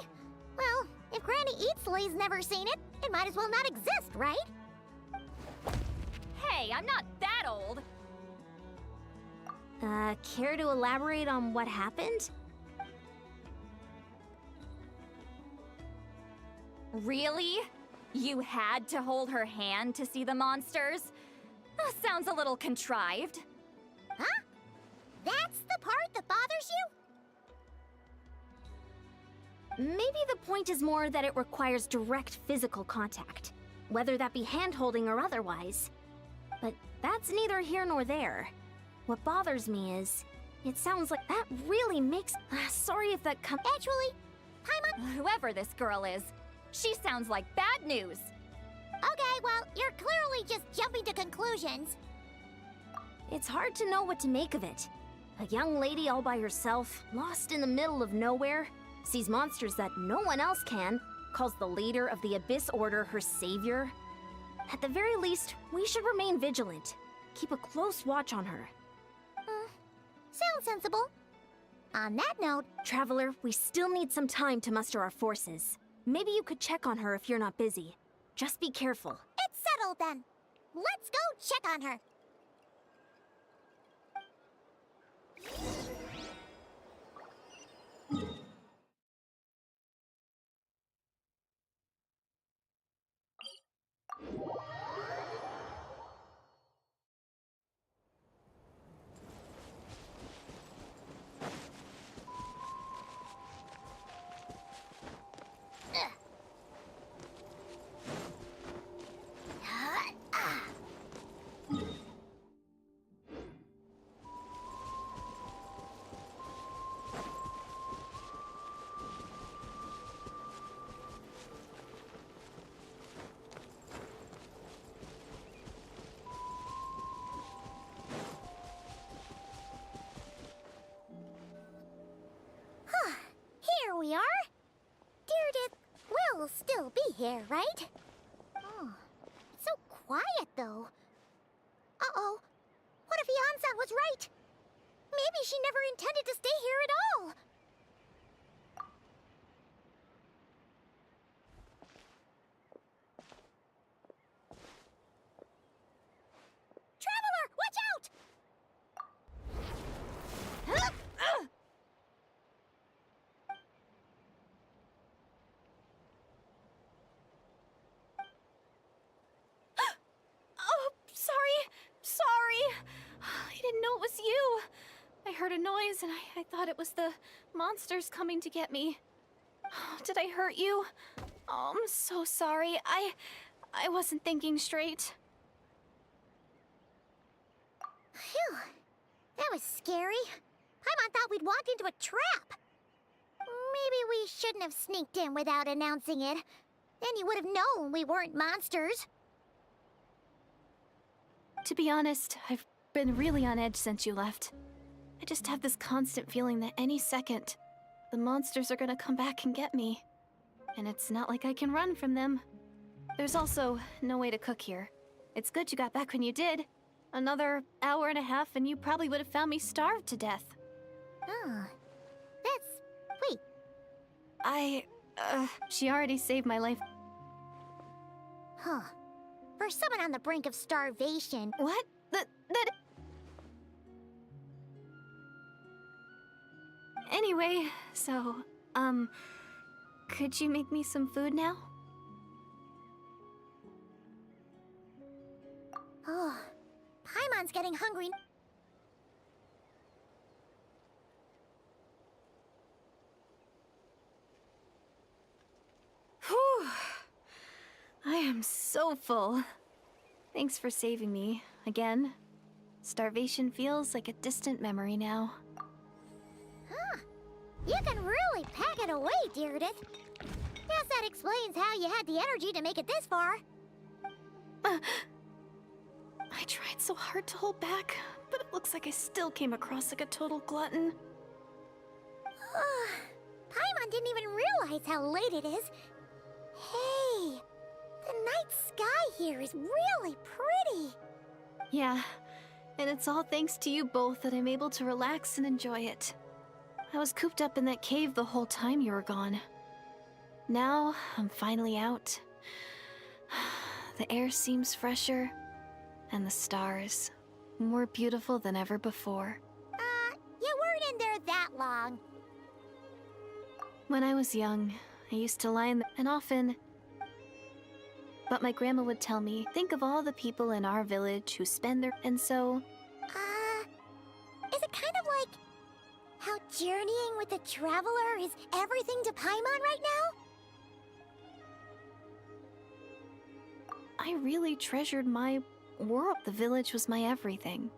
[SPEAKER 2] Well, if Granny Eatsley's never seen it, it might as well not exist, right?
[SPEAKER 4] Hey, I'm not that old!
[SPEAKER 1] Care to elaborate on what happened?
[SPEAKER 4] Really? You had to hold her hand to see the monsters? Sounds a little contrived.
[SPEAKER 2] Huh? That's the part that bothers you?
[SPEAKER 1] Maybe the point is more that it requires direct physical contact, whether that be hand-holding or otherwise. But that's neither here nor there. What bothers me is, it sounds like that really makes... sorry if that
[SPEAKER 2] Actually, Paimon...
[SPEAKER 4] Whoever this girl is, she sounds like bad news.
[SPEAKER 2] Okay, well, you're clearly just jumping to conclusions.
[SPEAKER 1] It's hard to know what to make of it. A young lady all by herself, lost in the middle of nowhere, sees monsters that no one else can, calls the leader of the Abyss Order her savior. At the very least, we should remain vigilant. Keep a close watch on her.
[SPEAKER 2] Sounds sensible. On that note...
[SPEAKER 1] Traveler, we still need some time to muster our forces. Maybe you could check on her if you're not busy. Just be careful.
[SPEAKER 2] It's settled then. Let's go check on her. Here we are. Deathadder will still be here, right? Oh, it's so quiet, though. Uh-oh. What if Yansan was right? Maybe she never intended to stay here at all. Traveler, watch out!
[SPEAKER 9] Sorry. I didn't know it was you. I heard a noise and I thought it was the monsters coming to get me. Did I hurt you? Oh, I'm so sorry. I wasn't thinking straight.
[SPEAKER 2] Phew. That was scary. Paimon thought we'd walked into a trap. Maybe we shouldn't have sneaked in without announcing it. Then you would have known we weren't monsters.
[SPEAKER 9] To be honest, I've been really on edge since you left. I just have this constant feeling that any second, the monsters are gonna come back and get me. And it's not like I can run from them. There's also no way to cook here. It's good you got back when you did. Another hour and a half and you probably would have found me starved to death.
[SPEAKER 2] Oh, wait.
[SPEAKER 9] She already saved my life.
[SPEAKER 2] Huh. For someone on the brink of starvation...
[SPEAKER 9] What? That... Anyway, so, could you make me some food now?
[SPEAKER 2] Oh, Paimon's getting hungry.
[SPEAKER 9] Whew. I am so full. Thanks for saving me, again. Starvation feels like a distant memory now.
[SPEAKER 2] Huh. You can really pack it away, Deathadder. Guess that explains how you had the energy to make it this far.
[SPEAKER 9] I tried so hard to hold back, but it looks like I still came across like a total glutton.
[SPEAKER 2] Paimon didn't even realize how late it is. Hey, the night sky here is really pretty.
[SPEAKER 9] Yeah, and it's all thanks to you both that I'm able to relax and enjoy it. I was cooped up in that cave the whole time you were gone. Now, I'm finally out. The air seems fresher, and the stars more beautiful than ever before.
[SPEAKER 2] You weren't in there that long.
[SPEAKER 9] When I was young, I used to lie in and often But my grandma would tell me, think of all the people in our village who spend their... And so,
[SPEAKER 2] Is it kind of like how journeying with the traveler is everything to Paimon right now?
[SPEAKER 9] I really treasured my world. The village was my everything.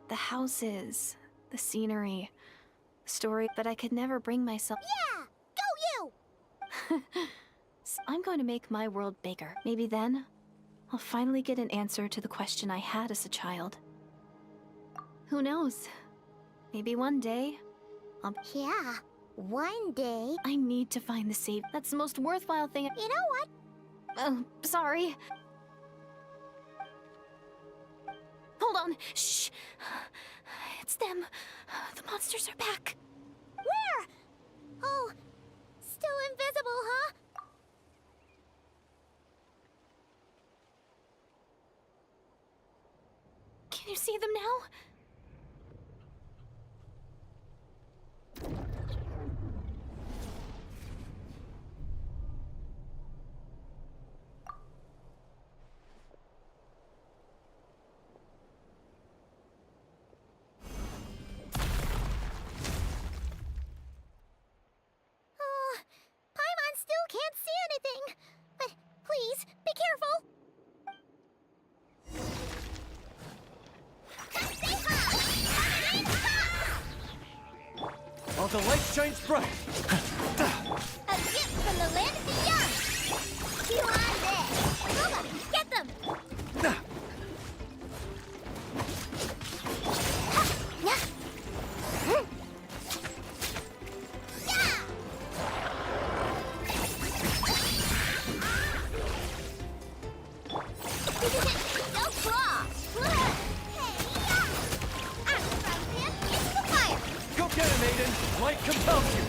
[SPEAKER 9] The houses, the scenery, the story, but I could never bring myself...
[SPEAKER 2] Yeah! Go you!
[SPEAKER 9] So I'm going to make my world bigger. Maybe then, I'll finally get an answer to the question I had as a child. Who knows? Maybe one day,
[SPEAKER 2] Yeah, one day.
[SPEAKER 9] I need to find the save. That's the most worthwhile thing.
[SPEAKER 2] You know what?
[SPEAKER 9] Oh, sorry. Hold on. Shh. It's them. The monsters are back.
[SPEAKER 2] Where? Oh, still invisible, huh?
[SPEAKER 9] Can you see them now?
[SPEAKER 2] Oh, Paimon still can't see anything. But please, be careful.
[SPEAKER 5] While the light shines bright.
[SPEAKER 2] A gift from the land of the young. You on there. Lola, get them. Don't claw.
[SPEAKER 5] Go get him, Aiden. Light compels you.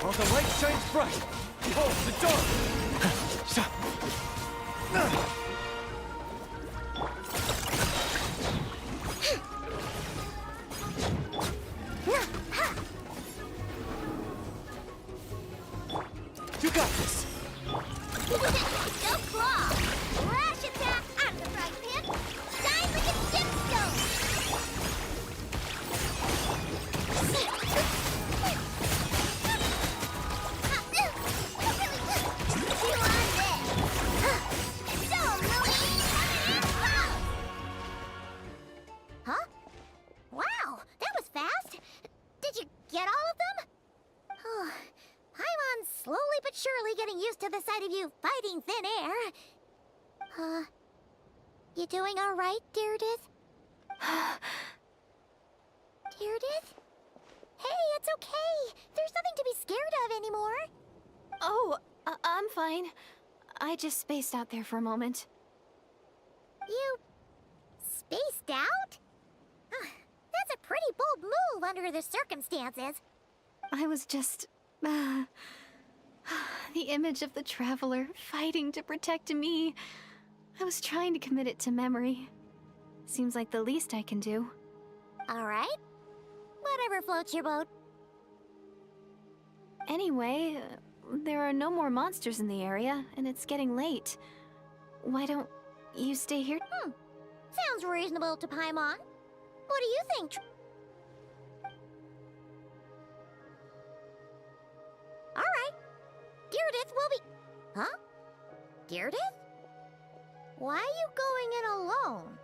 [SPEAKER 5] While the light shines bright. Behold the dawn. You got this.
[SPEAKER 2] Don't claw! Rash attack out of the frying pan! Shine like a gemstone! You on there! So, Mooney! Huh? Wow, that was fast! Did you get all of them? Oh, Paimon's slowly but surely getting used to the sight of you fighting thin air. You doing all right, Deardith? Deardith? Hey, it's okay. There's nothing to be scared of anymore.
[SPEAKER 9] Oh, I'm fine. I just spaced out there for a moment.
[SPEAKER 2] You spaced out? That's a pretty bold move under the circumstances.
[SPEAKER 9] I was just... the image of the traveler fighting to protect me. I was trying to commit it to memory. Seems like the least I can do.
[SPEAKER 2] All right. Whatever floats your boat.
[SPEAKER 9] Anyway, there are no more monsters in the area, and it's getting late. Why don't you stay here?
[SPEAKER 2] Sounds reasonable to Paimon. What do you think? All right. Deardith will be... Huh? Deardith? Why are you going in alone?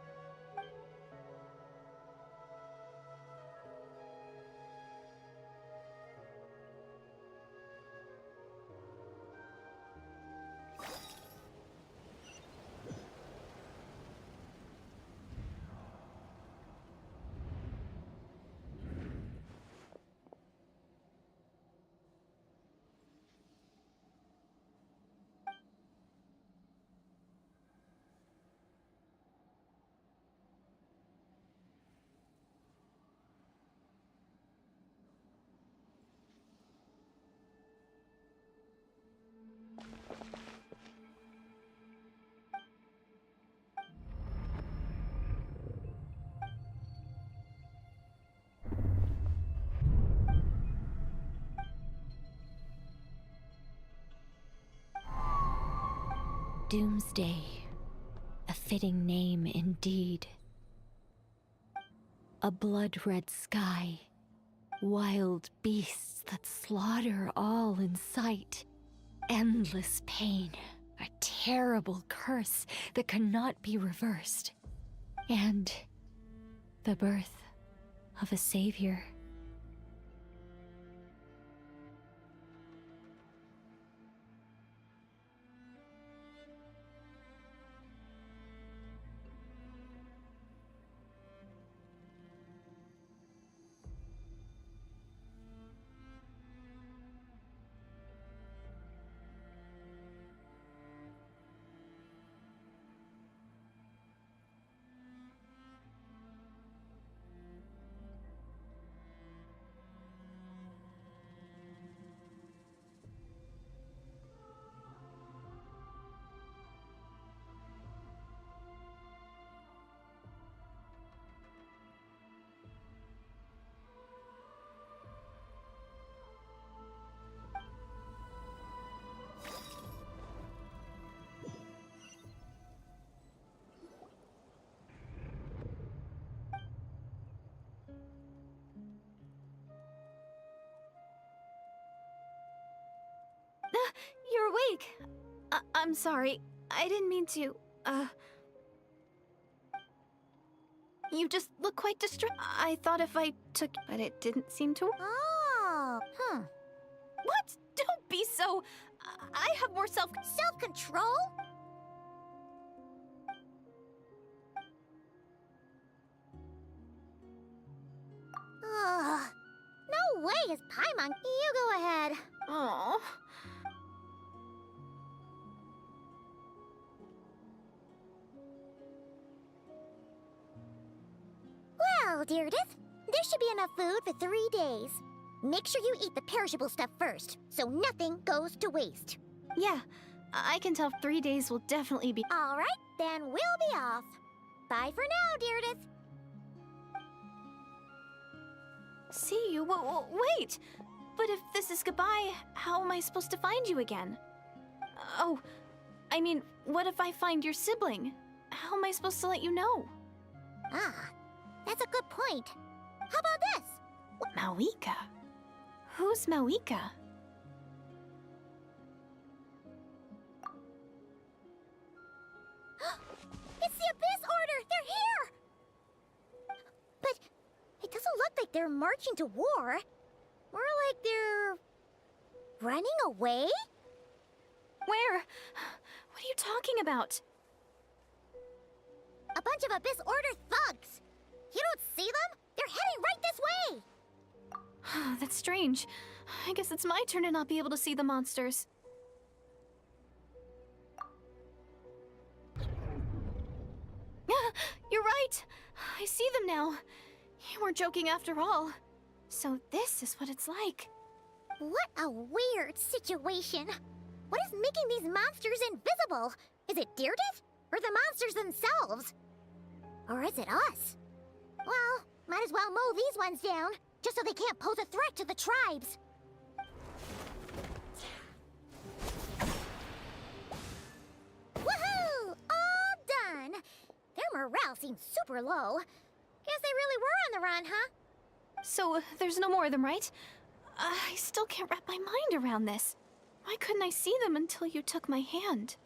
[SPEAKER 10] Doomsday. A fitting name indeed. A blood-red sky. Wild beasts that slaughter all in sight. Endless pain. A terrible curse that cannot be reversed. And the birth of a savior.
[SPEAKER 9] You're awake. I'm sorry. I didn't mean to, You just look quite distraught. I thought if I took... But it didn't seem to...
[SPEAKER 2] Oh,
[SPEAKER 9] What? Don't be so... I have more
[SPEAKER 2] Self-control? Ugh. No way is Paimon. You go ahead.
[SPEAKER 9] Oh.
[SPEAKER 2] Well, Deardith, there should be enough food for 3 days. Make sure you eat the perishable stuff first, so nothing goes to waste.
[SPEAKER 9] Yeah, I can tell 3 days will definitely be...
[SPEAKER 2] All right, then we'll be off. Bye for now, Deardith.
[SPEAKER 9] See you? Wait! But if this is goodbye, how am I supposed to find you again? Oh, I mean, what if I find your sibling? How am I supposed to let you know?
[SPEAKER 2] Ah, that's a good point. How about this?
[SPEAKER 9] Mawika? Who's Mawika?
[SPEAKER 2] It's the Abyss Order! They're here! But it doesn't look like they're marching to war. More like they're... running away?
[SPEAKER 9] Where? What are you talking about?
[SPEAKER 2] A bunch of Abyss Order thugs! You don't see them? They're heading right this way!
[SPEAKER 9] That's strange. I guess it's my turn to not be able to see the monsters. You're right! I see them now. You weren't joking after all. So this is what it's like.
[SPEAKER 2] What a weird situation. What is making these monsters invisible? Is it Deardith? Or the monsters themselves? Or is it us? Well, might as well mow these ones down, just so they can't pose a threat to the tribes. Woohoo! All done! Their morale seems super low. Guess they really were on the run, huh?
[SPEAKER 9] So, there's no more of them, right? I still can't wrap my mind around this. Why couldn't I see them until you took my hand?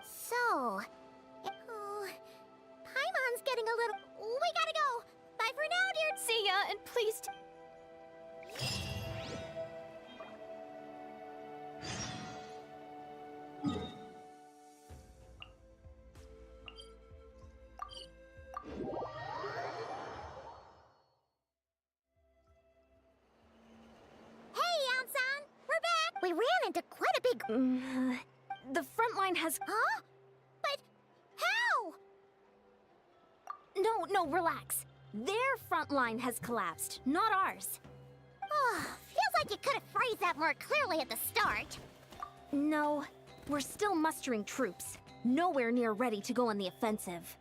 [SPEAKER 2] So... oh... Paimon's getting a little... We gotta go! Bye for now, dear...
[SPEAKER 9] See ya, and please...
[SPEAKER 2] We ran into quite a big...
[SPEAKER 1] The front line has...
[SPEAKER 2] Huh? But... how?
[SPEAKER 1] No, relax. Their front line has collapsed, not ours.
[SPEAKER 2] Oh, feels like you could have phrased that more clearly at the start.
[SPEAKER 1] No, we're still mustering troops. Nowhere near ready to go on the offensive.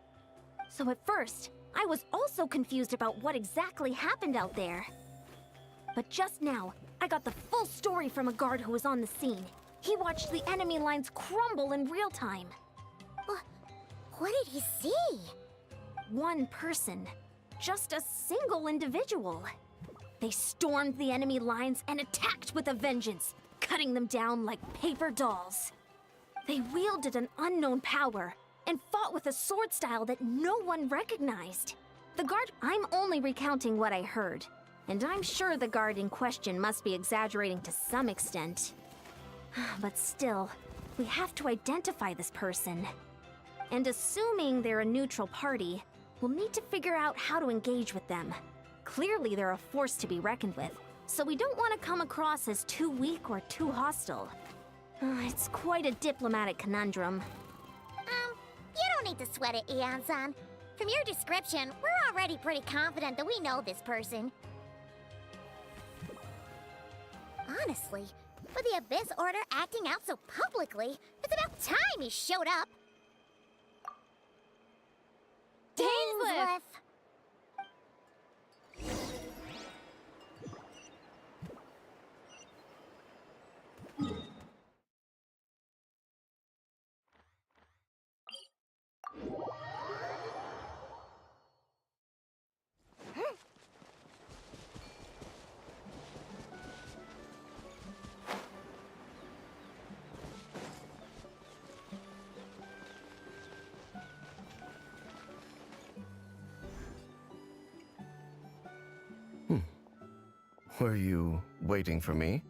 [SPEAKER 1] So at first, I was also confused about what exactly happened out there. But just now, I got the full story from a guard who was on the scene. He watched the enemy lines crumble in real time.
[SPEAKER 2] What did he see?
[SPEAKER 1] One person. Just a single individual. They stormed the enemy lines and attacked with a vengeance, cutting them down like paper dolls. They wielded an unknown power and fought with a sword style that no one recognized. I'm only recounting what I heard, and I'm sure the guard in question must be exaggerating to some extent. But still, we have to identify this person. And assuming they're a neutral party, we'll need to figure out how to engage with them. Clearly they're a force to be reckoned with, so we don't want to come across as too weak or too hostile. It's quite a diplomatic conundrum.
[SPEAKER 2] You don't need to sweat it, Ian-san. From your description, we're already pretty confident that we know this person. Honestly, with the Abyss Order acting out so publicly, it's about time he showed up.
[SPEAKER 4] Dainsleif!
[SPEAKER 5] Were you waiting for me?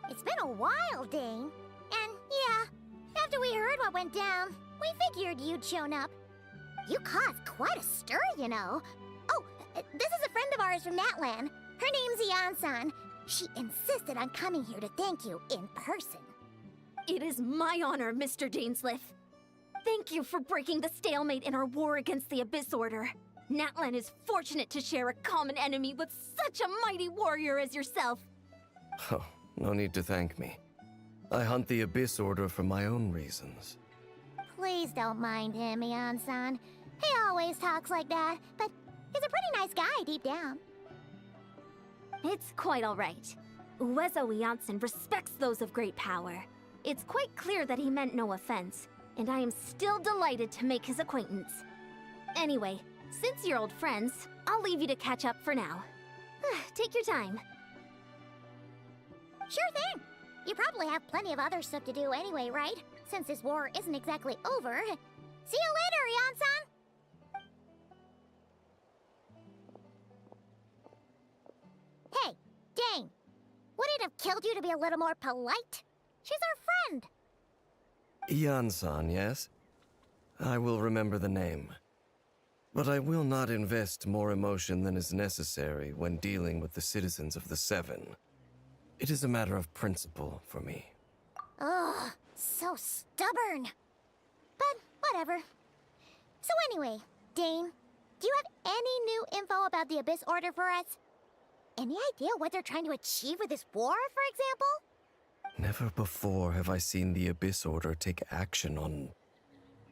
[SPEAKER 2] It's been a while, Dane. And yeah, after we heard what went down, we figured you'd shown up. You caused quite a stir, you know. Oh, this is a friend of ours from Natlan. Her name's Ian-san. She insisted on coming here to thank you in person.
[SPEAKER 1] It is my honor, Mr. Dainsleif. Thank you for breaking the stalemate in our war against the Abyss Order. Natlan is fortunate to share a common enemy with such a mighty warrior as yourself.
[SPEAKER 5] Oh, no need to thank me. I hunt the Abyss Order for my own reasons.
[SPEAKER 2] Please don't mind him, Ian-san. He always talks like that, but he's a pretty nice guy deep down.
[SPEAKER 1] It's quite all right. Uezo Janssen respects those of great power. It's quite clear that he meant no offense, and I am still delighted to make his acquaintance. Anyway, since you're old friends, I'll leave you to catch up for now. Take your time.
[SPEAKER 2] Sure thing. You probably have plenty of other stuff to do anyway, right? Since this war isn't exactly over. See you later, Ian-san! Hey, Dane. Would it have killed you to be a little more polite? She's our friend.
[SPEAKER 5] Ian-san, yes? I will remember the name. But I will not invest more emotion than is necessary when dealing with the citizens of the Seven. It is a matter of principle for me.
[SPEAKER 2] Ugh, so stubborn. But whatever. So anyway, Dane, do you have any new info about the Abyss Order for us? Any idea what they're trying to achieve with this war, for example?
[SPEAKER 5] Never before have I seen the Abyss Order take action on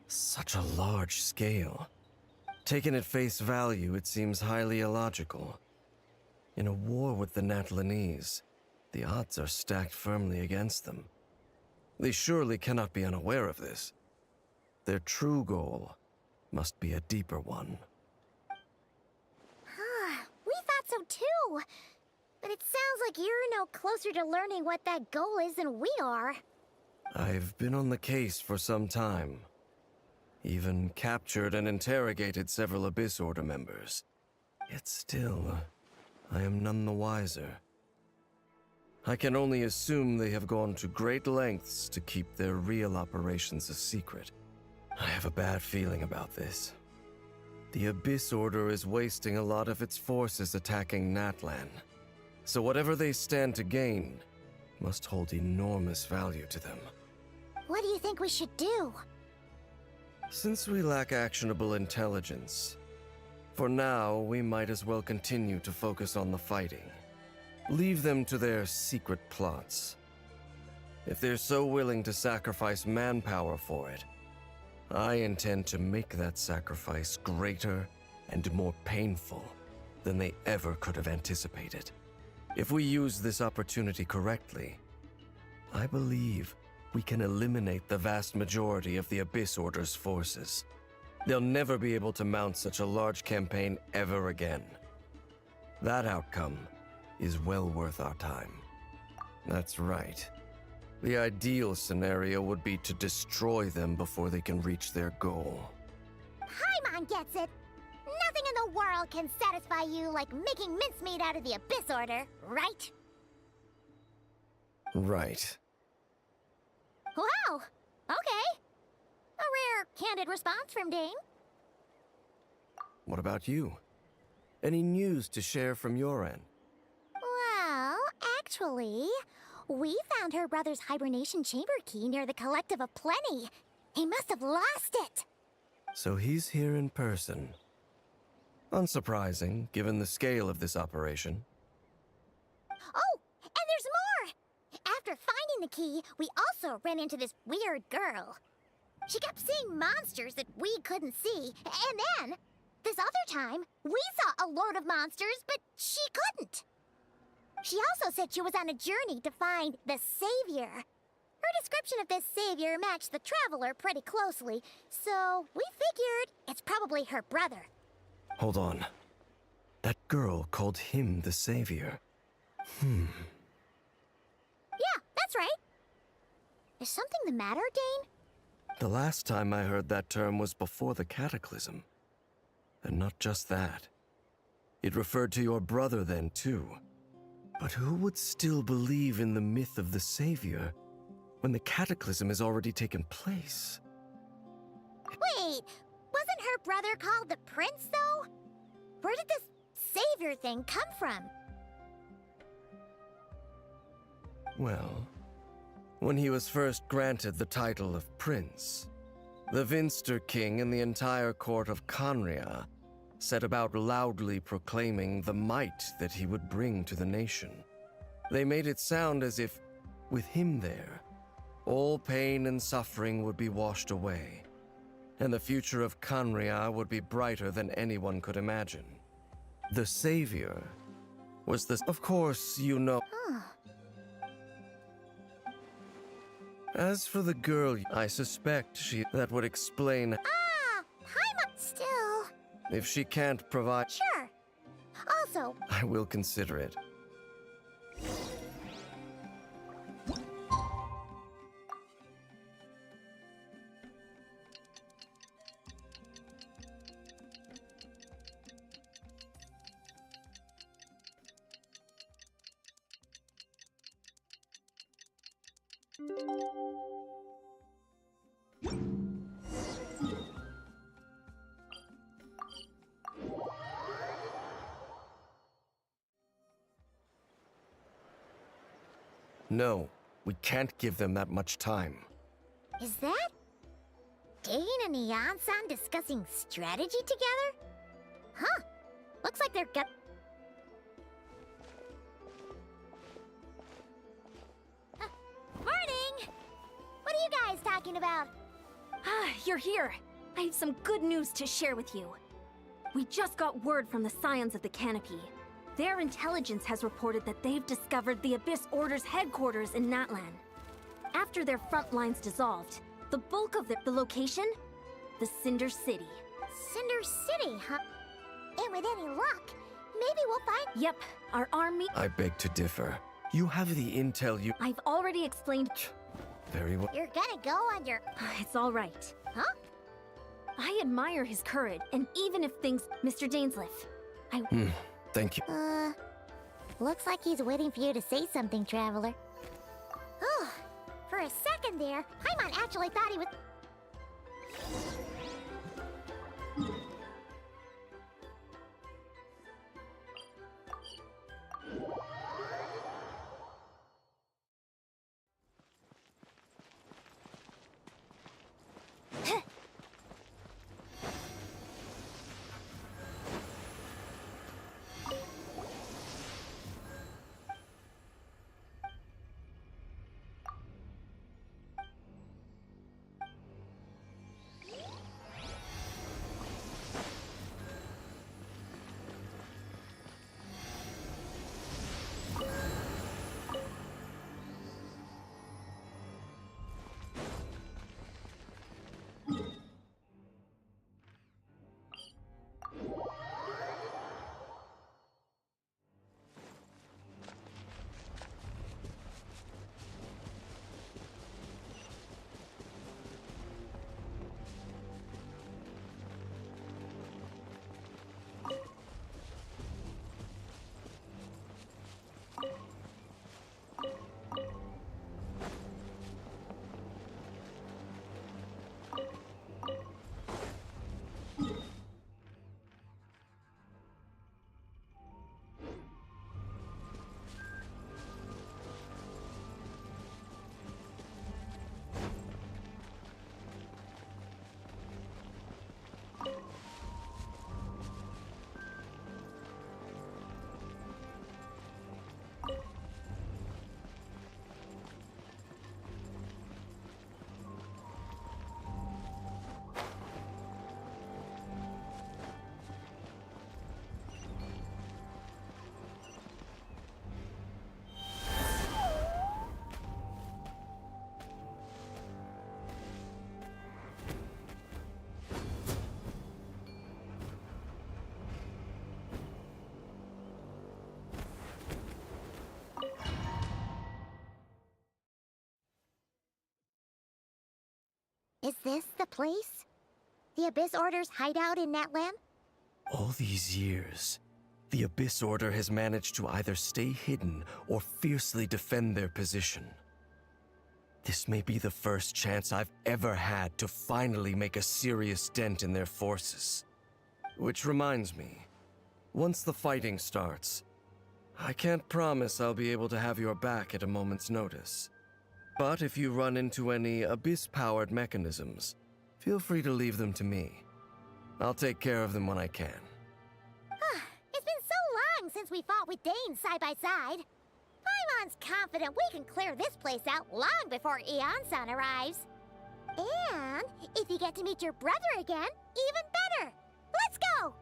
[SPEAKER 5] such a large scale. Taken at face value, it seems highly illogical. In a war with the Natlanese, the odds are stacked firmly against them. They surely cannot be unaware of this. Their true goal must be a deeper one.
[SPEAKER 2] We thought so too. But it sounds like you're no closer to learning what that goal is than we are.
[SPEAKER 5] I've been on the case for some time. Even captured and interrogated several Abyss Order members. Yet still, I am none the wiser. I can only assume they have gone to great lengths to keep their real operations a secret. I have a bad feeling about this. The Abyss Order is wasting a lot of its forces attacking Natlan. So whatever they stand to gain must hold enormous value to them.
[SPEAKER 2] What do you think we should do?
[SPEAKER 5] Since we lack actionable intelligence, for now we might as well continue to focus on the fighting. Leave them to their secret plots. If they're so willing to sacrifice manpower for it, I intend to make that sacrifice greater and more painful than they ever could have anticipated. If we use this opportunity correctly, I believe we can eliminate the vast majority of the Abyss Order's forces. They'll never be able to mount such a large campaign ever again. That outcome is well worth our time. That's right. The ideal scenario would be to destroy them before they can reach their goal.
[SPEAKER 2] Paimon gets it. Nothing in the world can satisfy you like making mincemeat out of the Abyss Order, right?
[SPEAKER 5] Right.
[SPEAKER 2] Wow! Okay. A rare, candid response from Dane.
[SPEAKER 5] What about you? Any news to share from your end?
[SPEAKER 2] Well, actually, we found her brother's hibernation chamber key near the Collective of Plenty. He must have lost it.
[SPEAKER 5] So he's here in person. Unsurprising, given the scale of this operation.
[SPEAKER 2] Oh, and there's more! After finding the key, we also ran into this weird girl. She kept seeing monsters that we couldn't see, and then, this other time, we saw a load of monsters, but she couldn't. She also said she was on a journey to find the Savior. Her description of this Savior matched the Traveler pretty closely, so we figured it's probably her brother.
[SPEAKER 5] Hold on. That girl called him the Savior.
[SPEAKER 2] Yeah, that's right. Is something the matter, Dane?
[SPEAKER 5] The last time I heard that term was before the Cataclysm. And not just that. It referred to your brother then, too. But who would still believe in the myth of the Savior when the Cataclysm has already taken place?
[SPEAKER 2] Wait, wasn't her brother called the Prince, though? Where did this Savior thing come from?
[SPEAKER 5] Well, when he was first granted the title of Prince, the Vinster King and the entire court of Conria set about loudly proclaiming the might that he would bring to the nation. They made it sound as if, with him there, all pain and suffering would be washed away, and the future of Conria would be brighter than anyone could imagine. The Savior was the... Of course, you know... As for the girl, I suspect that would explain...
[SPEAKER 2] Paimon still...
[SPEAKER 5] If she can't provide...
[SPEAKER 2] Sure. Also...
[SPEAKER 5] I will consider it. No, we can't give them that much time.
[SPEAKER 2] Is that... Dane and Neon-san discussing strategy together? Huh. Looks like they're Morning! What are you guys talking about?
[SPEAKER 1] You're here. I have some good news to share with you. We just got word from the Scions of the Canopy. Their intelligence has reported that they've discovered the Abyss Order's headquarters in Natlan. After their front lines dissolved, the bulk of the location? The Cinder City.
[SPEAKER 2] Cinder City, huh? And with any luck, maybe we'll find...
[SPEAKER 1] Yep, our army...
[SPEAKER 5] I beg to differ. You have the intel you...
[SPEAKER 1] I've already explained...
[SPEAKER 5] Very well.
[SPEAKER 2] You're gonna go on your...
[SPEAKER 1] It's all right.
[SPEAKER 2] Huh?
[SPEAKER 1] I admire his courage, and even if things... Mr. Dainsleif,
[SPEAKER 5] Thank you.
[SPEAKER 2] Looks like he's waiting for you to say something, Traveler. Oh, for a second there, Paimon actually thought he was... Is this the place? The Abyss Order's hideout in Natlam?
[SPEAKER 5] All these years, the Abyss Order has managed to either stay hidden or fiercely defend their position. This may be the first chance I've ever had to finally make a serious dent in their forces. Which reminds me, once the fighting starts, I can't promise I'll be able to have your back at a moment's notice. But if you run into any Abyss-powered mechanisms, feel free to leave them to me. I'll take care of them when I can.
[SPEAKER 2] It's been so long since we fought with Dane side by side. Paimon's confident we can clear this place out long before Eon-san arrives. And if you get to meet your brother again, even better. Let's go!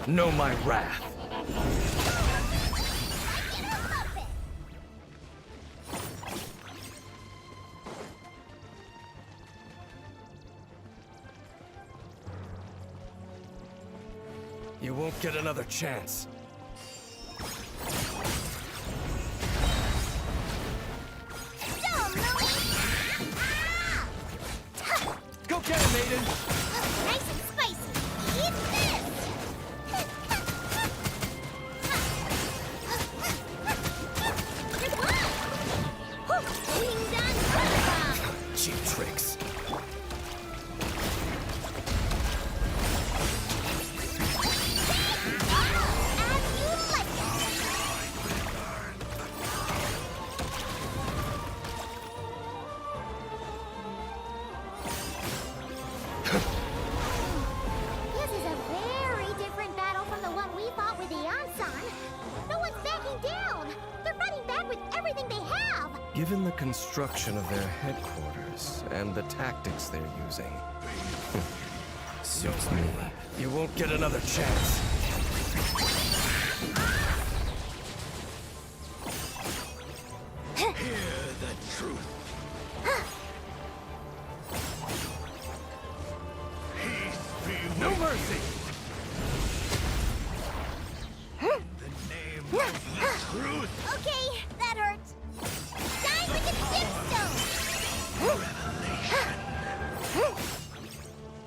[SPEAKER 5] Know my wrath. You won't get another chance.
[SPEAKER 8] Go get him, Maiden!
[SPEAKER 2] Nice and spicy. Eat this!
[SPEAKER 5] Cheap tricks.
[SPEAKER 2] This is a very different battle from the one we fought with Eon-san. No one's backing down. They're fighting back with everything they have.
[SPEAKER 5] Given the construction of their headquarters and the tactics they're using, suits me. You won't get another chance.
[SPEAKER 7] Hear the truth. Peace be with
[SPEAKER 8] No mercy!
[SPEAKER 7] the name of the truth.
[SPEAKER 2] Okay, that hurts. Die with the gemstone!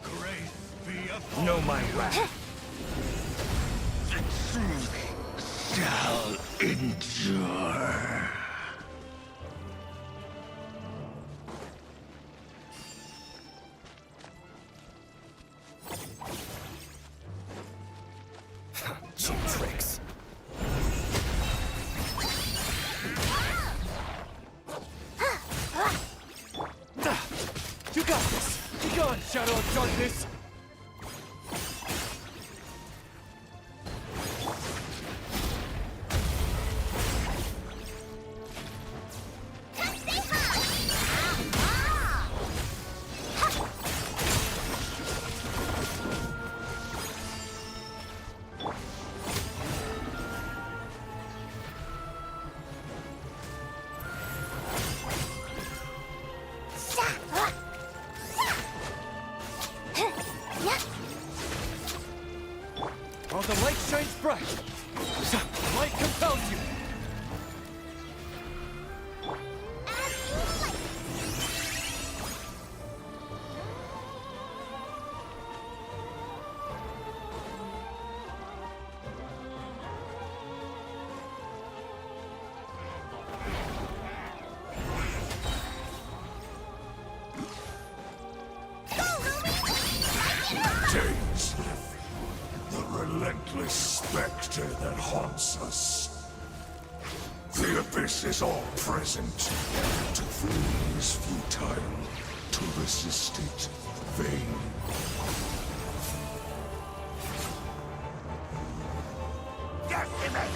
[SPEAKER 7] Grace be upon
[SPEAKER 5] Know my wrath.
[SPEAKER 7] the truth shall endure.
[SPEAKER 5] Cheap tricks.
[SPEAKER 8] You got this! Be gone, Shadow of Darkness! While the light shines bright, the light compels you!
[SPEAKER 7] Dane's the relentless specter that haunts us. The abyss is all present. To flee is futile. To resist it, vain. Decimate!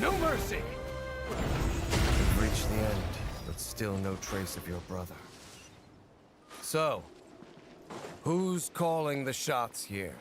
[SPEAKER 5] No mercy! We've reached the end, but still no trace of your brother. So, who's calling the shots here?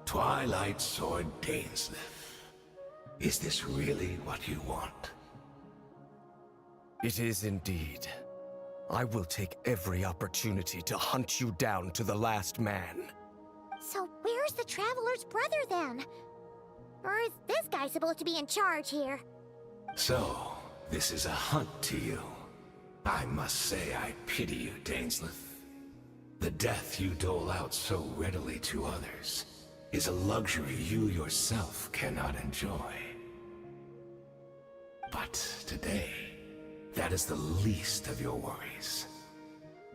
[SPEAKER 7] Twilight Sword Dainsleif. Is this really what you want?
[SPEAKER 5] It is indeed. I will take every opportunity to hunt you down to the last man.
[SPEAKER 2] So where's the Traveler's brother then? Or is this guy supposed to be in charge here?
[SPEAKER 7] So, this is a hunt to you. I must say I pity you, Dainsleif. The death you dole out so readily to others is a luxury you yourself cannot enjoy. But today, that is the least of your worries.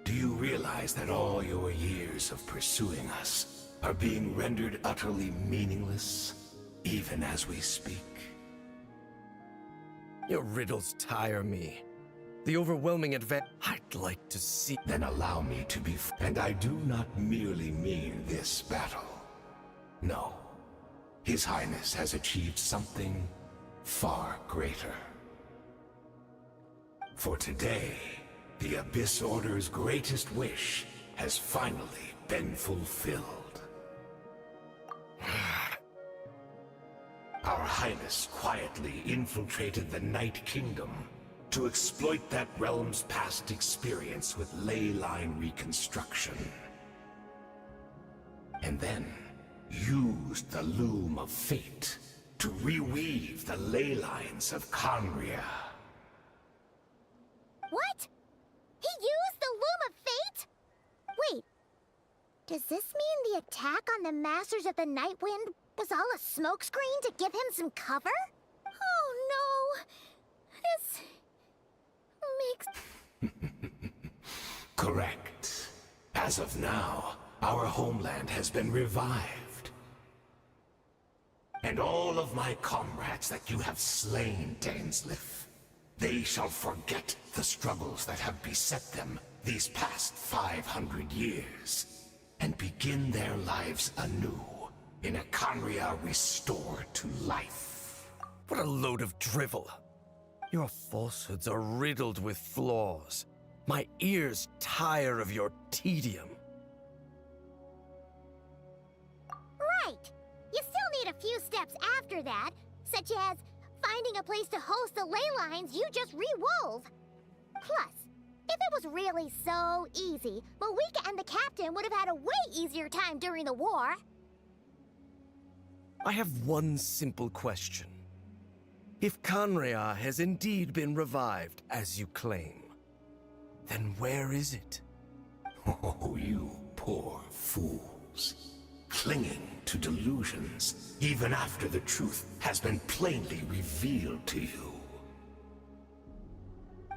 [SPEAKER 7] Do you realize that all your years of pursuing us are being rendered utterly meaningless, even as we speak?
[SPEAKER 5] Your riddles tire me. The overwhelming advent I'd like to see.
[SPEAKER 7] Then allow me to be and I do not merely mean this battle. No. His Highness has achieved something far greater. For today, the Abyss Order's greatest wish has finally been fulfilled. Our Highness quietly infiltrated the Night Kingdom to exploit that realm's past experience with ley line reconstruction. And then used the Loom of Fate to reweave the ley lines of Conria.
[SPEAKER 2] What? He used the Loom of Fate? Wait, does this mean the attack on the Masters of the Night Wind was all a smokescreen to give him some cover? Oh no, this makes...
[SPEAKER 7] Correct. As of now, our homeland has been revived. And all of my comrades that you have slain, Dainsleif, they shall forget the struggles that have beset them these past 500 years, and begin their lives anew in a Conria restored to life.
[SPEAKER 5] What a load of drivel. Your falsehoods are riddled with flaws. My ears tire of your tedium.
[SPEAKER 2] Right! You still need a few steps after that, such as finding a place to host the ley lines you just re-wove. Plus, if it was really so easy, Moeka and the captain would have had a way easier time during the war.
[SPEAKER 5] I have one simple question. If Conria has indeed been revived, as you claim, then where is it?
[SPEAKER 7] Oh, you poor fools. Clinging to delusions, even after the truth has been plainly revealed to you.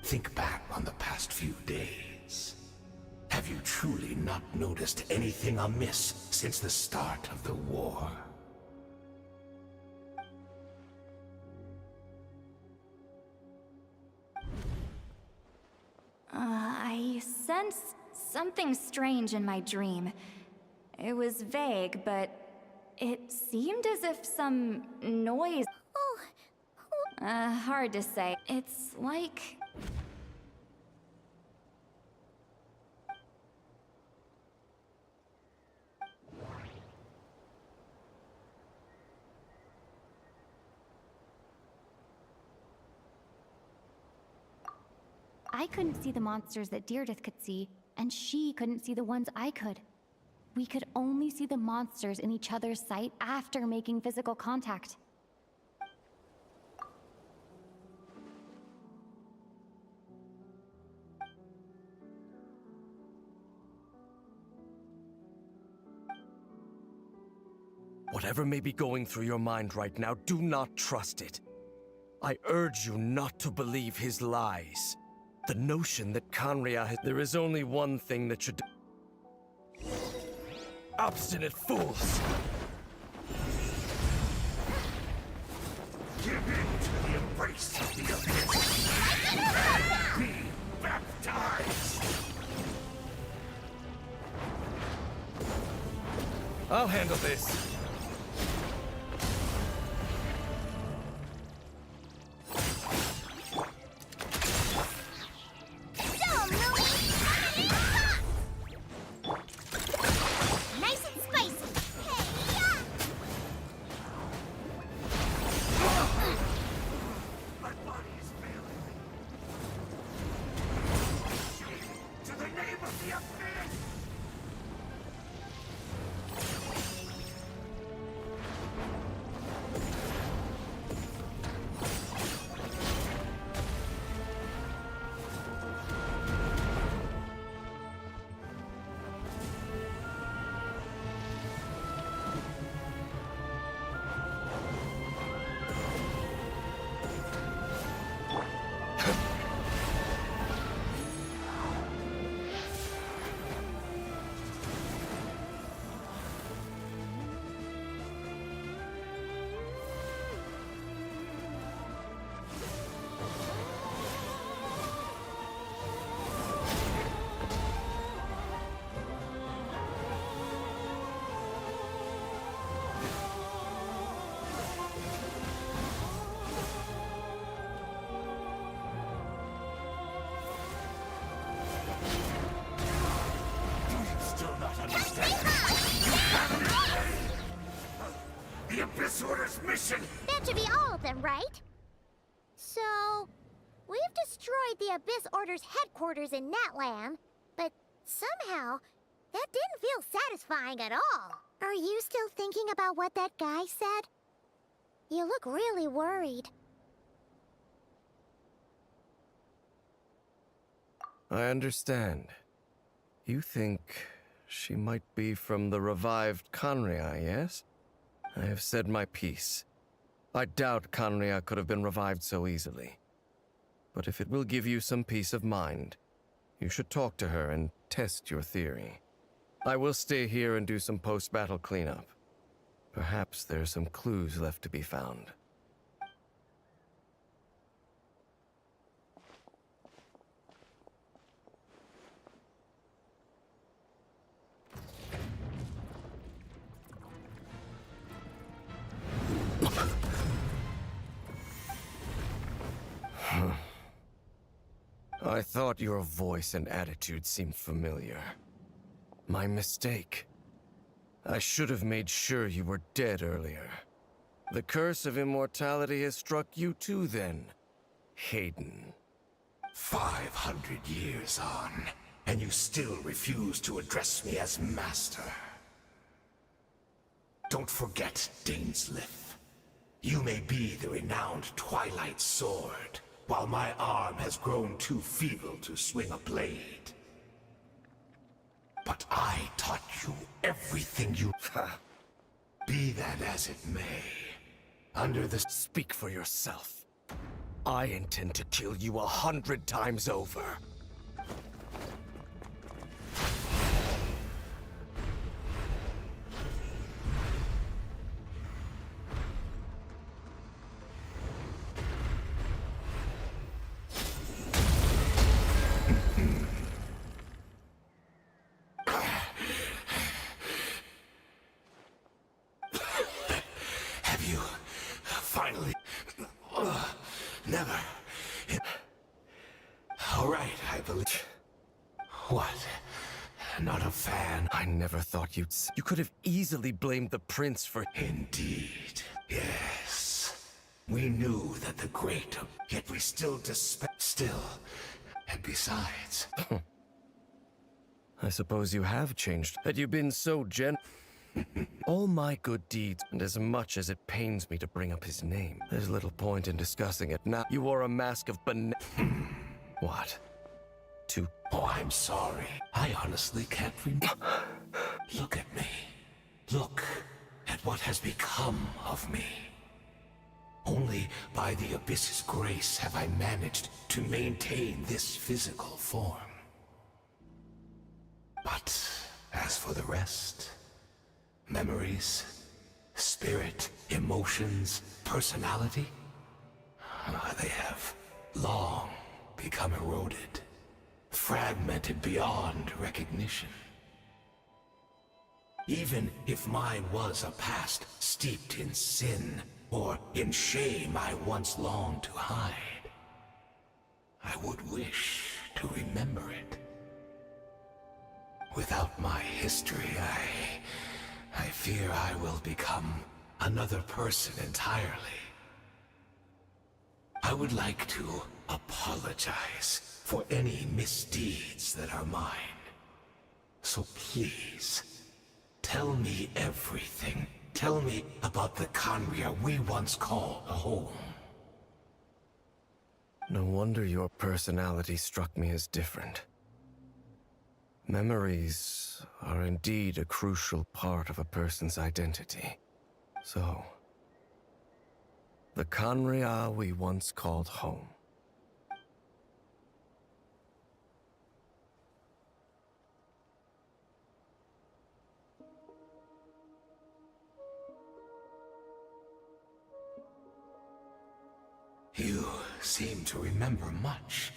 [SPEAKER 7] Think back on the past few days. Have you truly not noticed anything amiss since the start of the war?
[SPEAKER 4] I sensed something strange in my dream. It was vague, but it seemed as if some noise... hard to say. It's like...
[SPEAKER 1] I couldn't see the monsters that Deirdre could see, and she couldn't see the ones I could. We could only see the monsters in each other's sight after making physical contact.
[SPEAKER 5] Whatever may be going through your mind right now, do not trust it. I urge you not to believe his lies. The notion that Kanria has... There is only one thing that should... Obstinate fools!
[SPEAKER 7] Give in to the embrace of the abyss. Be baptized.
[SPEAKER 5] I'll handle this.
[SPEAKER 2] Nice and spicy. Hey-ya!
[SPEAKER 7] My body is failing me. To the name of the abyss! The Abyss Order's mission!
[SPEAKER 2] That should be all of them, right? So, we've destroyed the Abyss Order's headquarters in Natlan, but somehow, that didn't feel satisfying at all. Are you still thinking about what that guy said? You look really worried.
[SPEAKER 5] I understand. You think she might be from the revived Kanria, yes? I have said my piece. I doubt Kanria could have been revived so easily. But if it will give you some peace of mind, you should talk to her and test your theory. I will stay here and do some post-battle cleanup. Perhaps there are some clues left to be found. I thought your voice and attitude seemed familiar. My mistake. I should have made sure you were dead earlier. The curse of immortality has struck you too then, Hayden.
[SPEAKER 7] 500 years on, and you still refuse to address me as master. Don't forget, Daneslith. You may be the renowned Twilight Sword, while my arm has grown too feeble to swing a blade. But I taught you everything you... Be that as it may, under the...
[SPEAKER 5] Speak for yourself. I intend to kill you 100 times over.
[SPEAKER 7] Finally. Never. All right, I believe. What? Not a fan?
[SPEAKER 5] I never thought you'd... You could have easily blamed the prince for...
[SPEAKER 7] Indeed. Yes. We knew that the great... Yet we still Still. And besides...
[SPEAKER 5] I suppose you have changed. Had you been so all my good deeds, and as much as it pains me to bring up his name, there's little point in discussing it now. You wore a mask of What?
[SPEAKER 7] Oh, I'm sorry. I honestly can't Look at me. Look at what has become of me. Only by the Abyss's grace have I managed to maintain this physical form. But as for the rest, memories, spirit, emotions, personality, they have long become eroded, fragmented beyond recognition. Even if mine was a past steeped in sin, or in shame I once longed to hide, I would wish to remember it. Without my history, I fear I will become another person entirely. I would like to apologize for any misdeeds that are mine. So please, tell me everything. Tell me about the Khaenri'ah we once called home.
[SPEAKER 5] No wonder your personality struck me as different. Memories are indeed a crucial part of a person's identity. So, the Khaenri'ah we once called home.
[SPEAKER 7] You seem to remember much.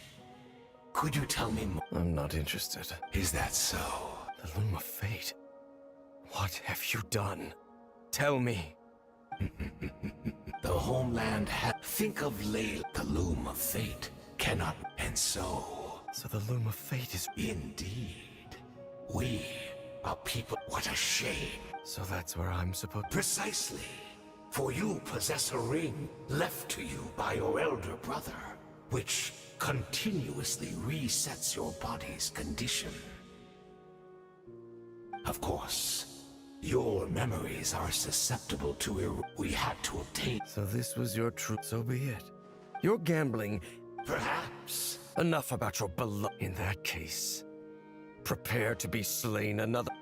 [SPEAKER 7] Could you tell me more?
[SPEAKER 5] I'm not interested.
[SPEAKER 7] Is that so?
[SPEAKER 5] The Loom of Fate. What have you done? Tell me.
[SPEAKER 7] The homeland think of Layla. The Loom of Fate cannot. And so...
[SPEAKER 5] So the Loom of Fate is...
[SPEAKER 7] Indeed. We are people... What a shame.
[SPEAKER 5] So that's where I'm supposed...
[SPEAKER 7] Precisely. For you possess a ring left to you by your elder brother, which continuously resets your body's condition. Of course, your memories are susceptible to we had to obtain.
[SPEAKER 5] So this was your truth. So be it. You're gambling.
[SPEAKER 7] Perhaps.
[SPEAKER 5] Enough about your beloved. In that case, prepare to be slain another.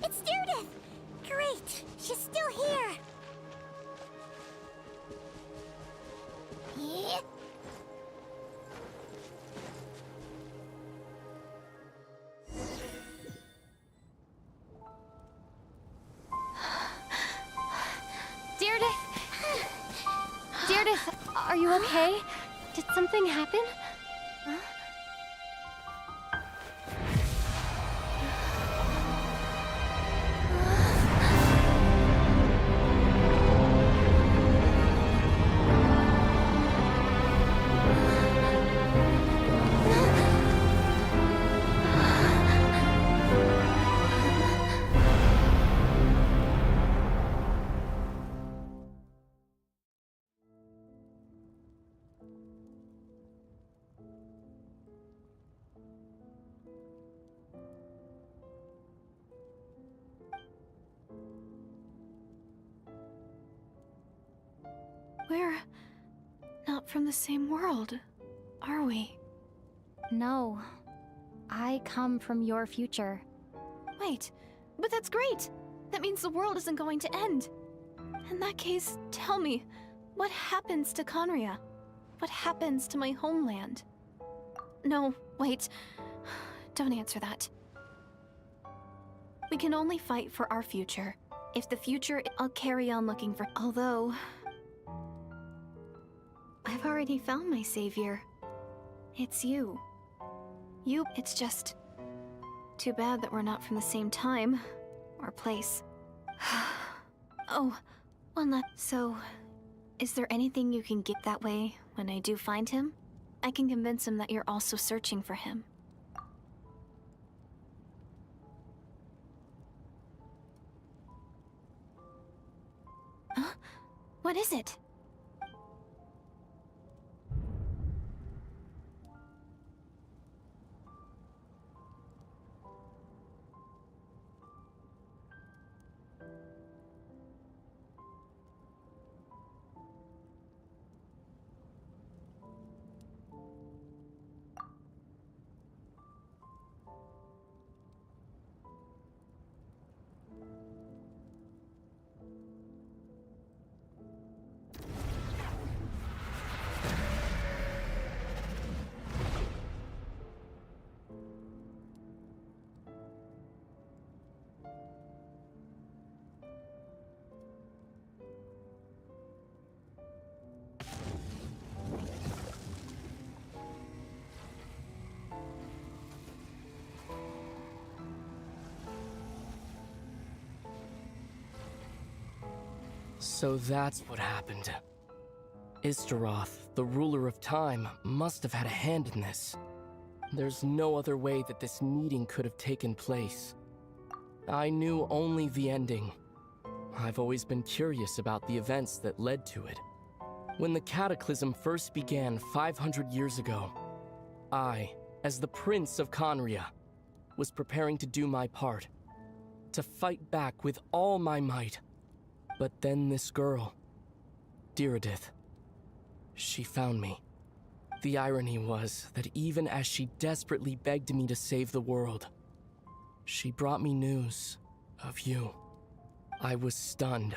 [SPEAKER 2] It's Judith! Great! She's still here! Yeah.
[SPEAKER 10] Deirdre, are you okay? Did something happen?
[SPEAKER 9] We're not from the same world, are we?
[SPEAKER 4] No. I come from your future.
[SPEAKER 9] Wait, but that's great! That means the world isn't going to end. In that case, tell me, what happens to Khaenri'ah? What happens to my homeland? No, wait. Don't answer that. We can only fight for our future. If the future, I'll carry on looking for... Although... I've already found my savior. It's you. It's just... too bad that we're not from the same time or place. Oh, one last... So, is there anything you can get that way when I do find him? I can convince him that you're also searching for him. Huh? What is it?
[SPEAKER 11] So that's what happened. Istaroth, the ruler of time, must have had a hand in this. There's no other way that this meeting could have taken place. I knew only the ending. I've always been curious about the events that led to it. When the cataclysm first began 500 years ago, I, as the Prince of Conria, was preparing to do my part, to fight back with all my might. But then this girl, DeathAdder, she found me. The irony was that even as she desperately begged me to save the world, she brought me news of you. I was stunned,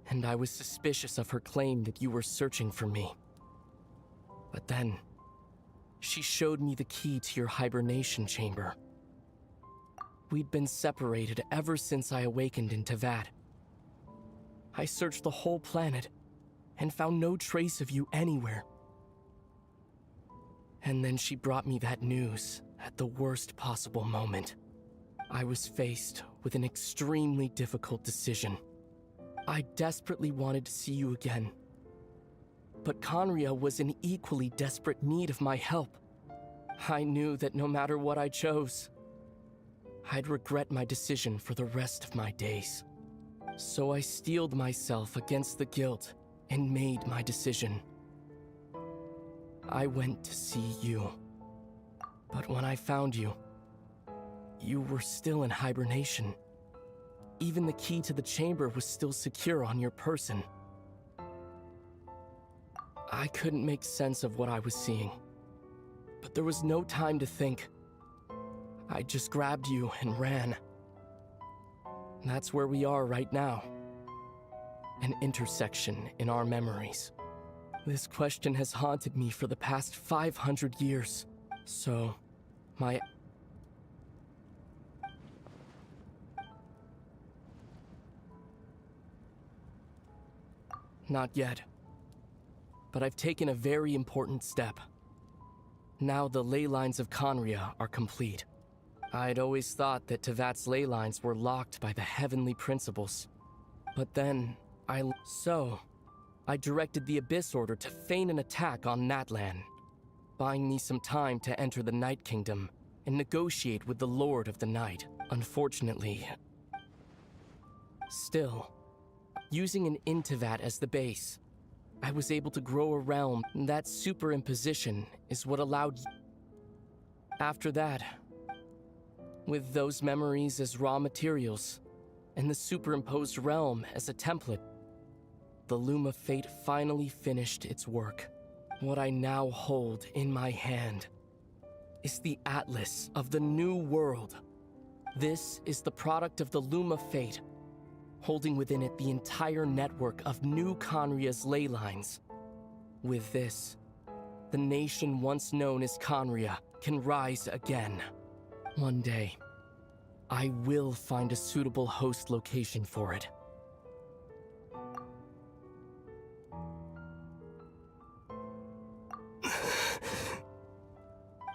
[SPEAKER 11] and I was suspicious of her claim that you were searching for me. But then, she showed me the key to your hibernation chamber. We'd been separated ever since I awakened in Tevat. I searched the whole planet and found no trace of you anywhere. And then she brought me that news at the worst possible moment. I was faced with an extremely difficult decision. I desperately wanted to see you again. But Conria was in equally desperate need of my help. I knew that no matter what I chose, I'd regret my decision for the rest of my days. So I steeled myself against the guilt and made my decision. I went to see you. But when I found you, you were still in hibernation. Even the key to the chamber was still secure on your person. I couldn't make sense of what I was seeing, but there was no time to think. I just grabbed you and ran. That's where we are right now. An intersection in our memories. This question has haunted me for the past 500 years. So, Not yet. But I've taken a very important step. Now the ley lines of Conria are complete. I'd always thought that Tevat's ley lines were locked by the heavenly principles. But then, I directed the Abyss Order to feign an attack on Natlan, buying me some time to enter the Night Kingdom and negotiate with the Lord of the Night. Unfortunately, still, using an Intivat as the base, I was able to grow a realm. That superimposition is what allowed. After that, with those memories as raw materials, and the superimposed realm as a template, the Loom of Fate finally finished its work. What I now hold in my hand is the Atlas of the New World. This is the product of the Loom of Fate, holding within it the entire network of New Conria's ley lines. With this, the nation once known as Conria can rise again. One day, I will find a suitable host location for it.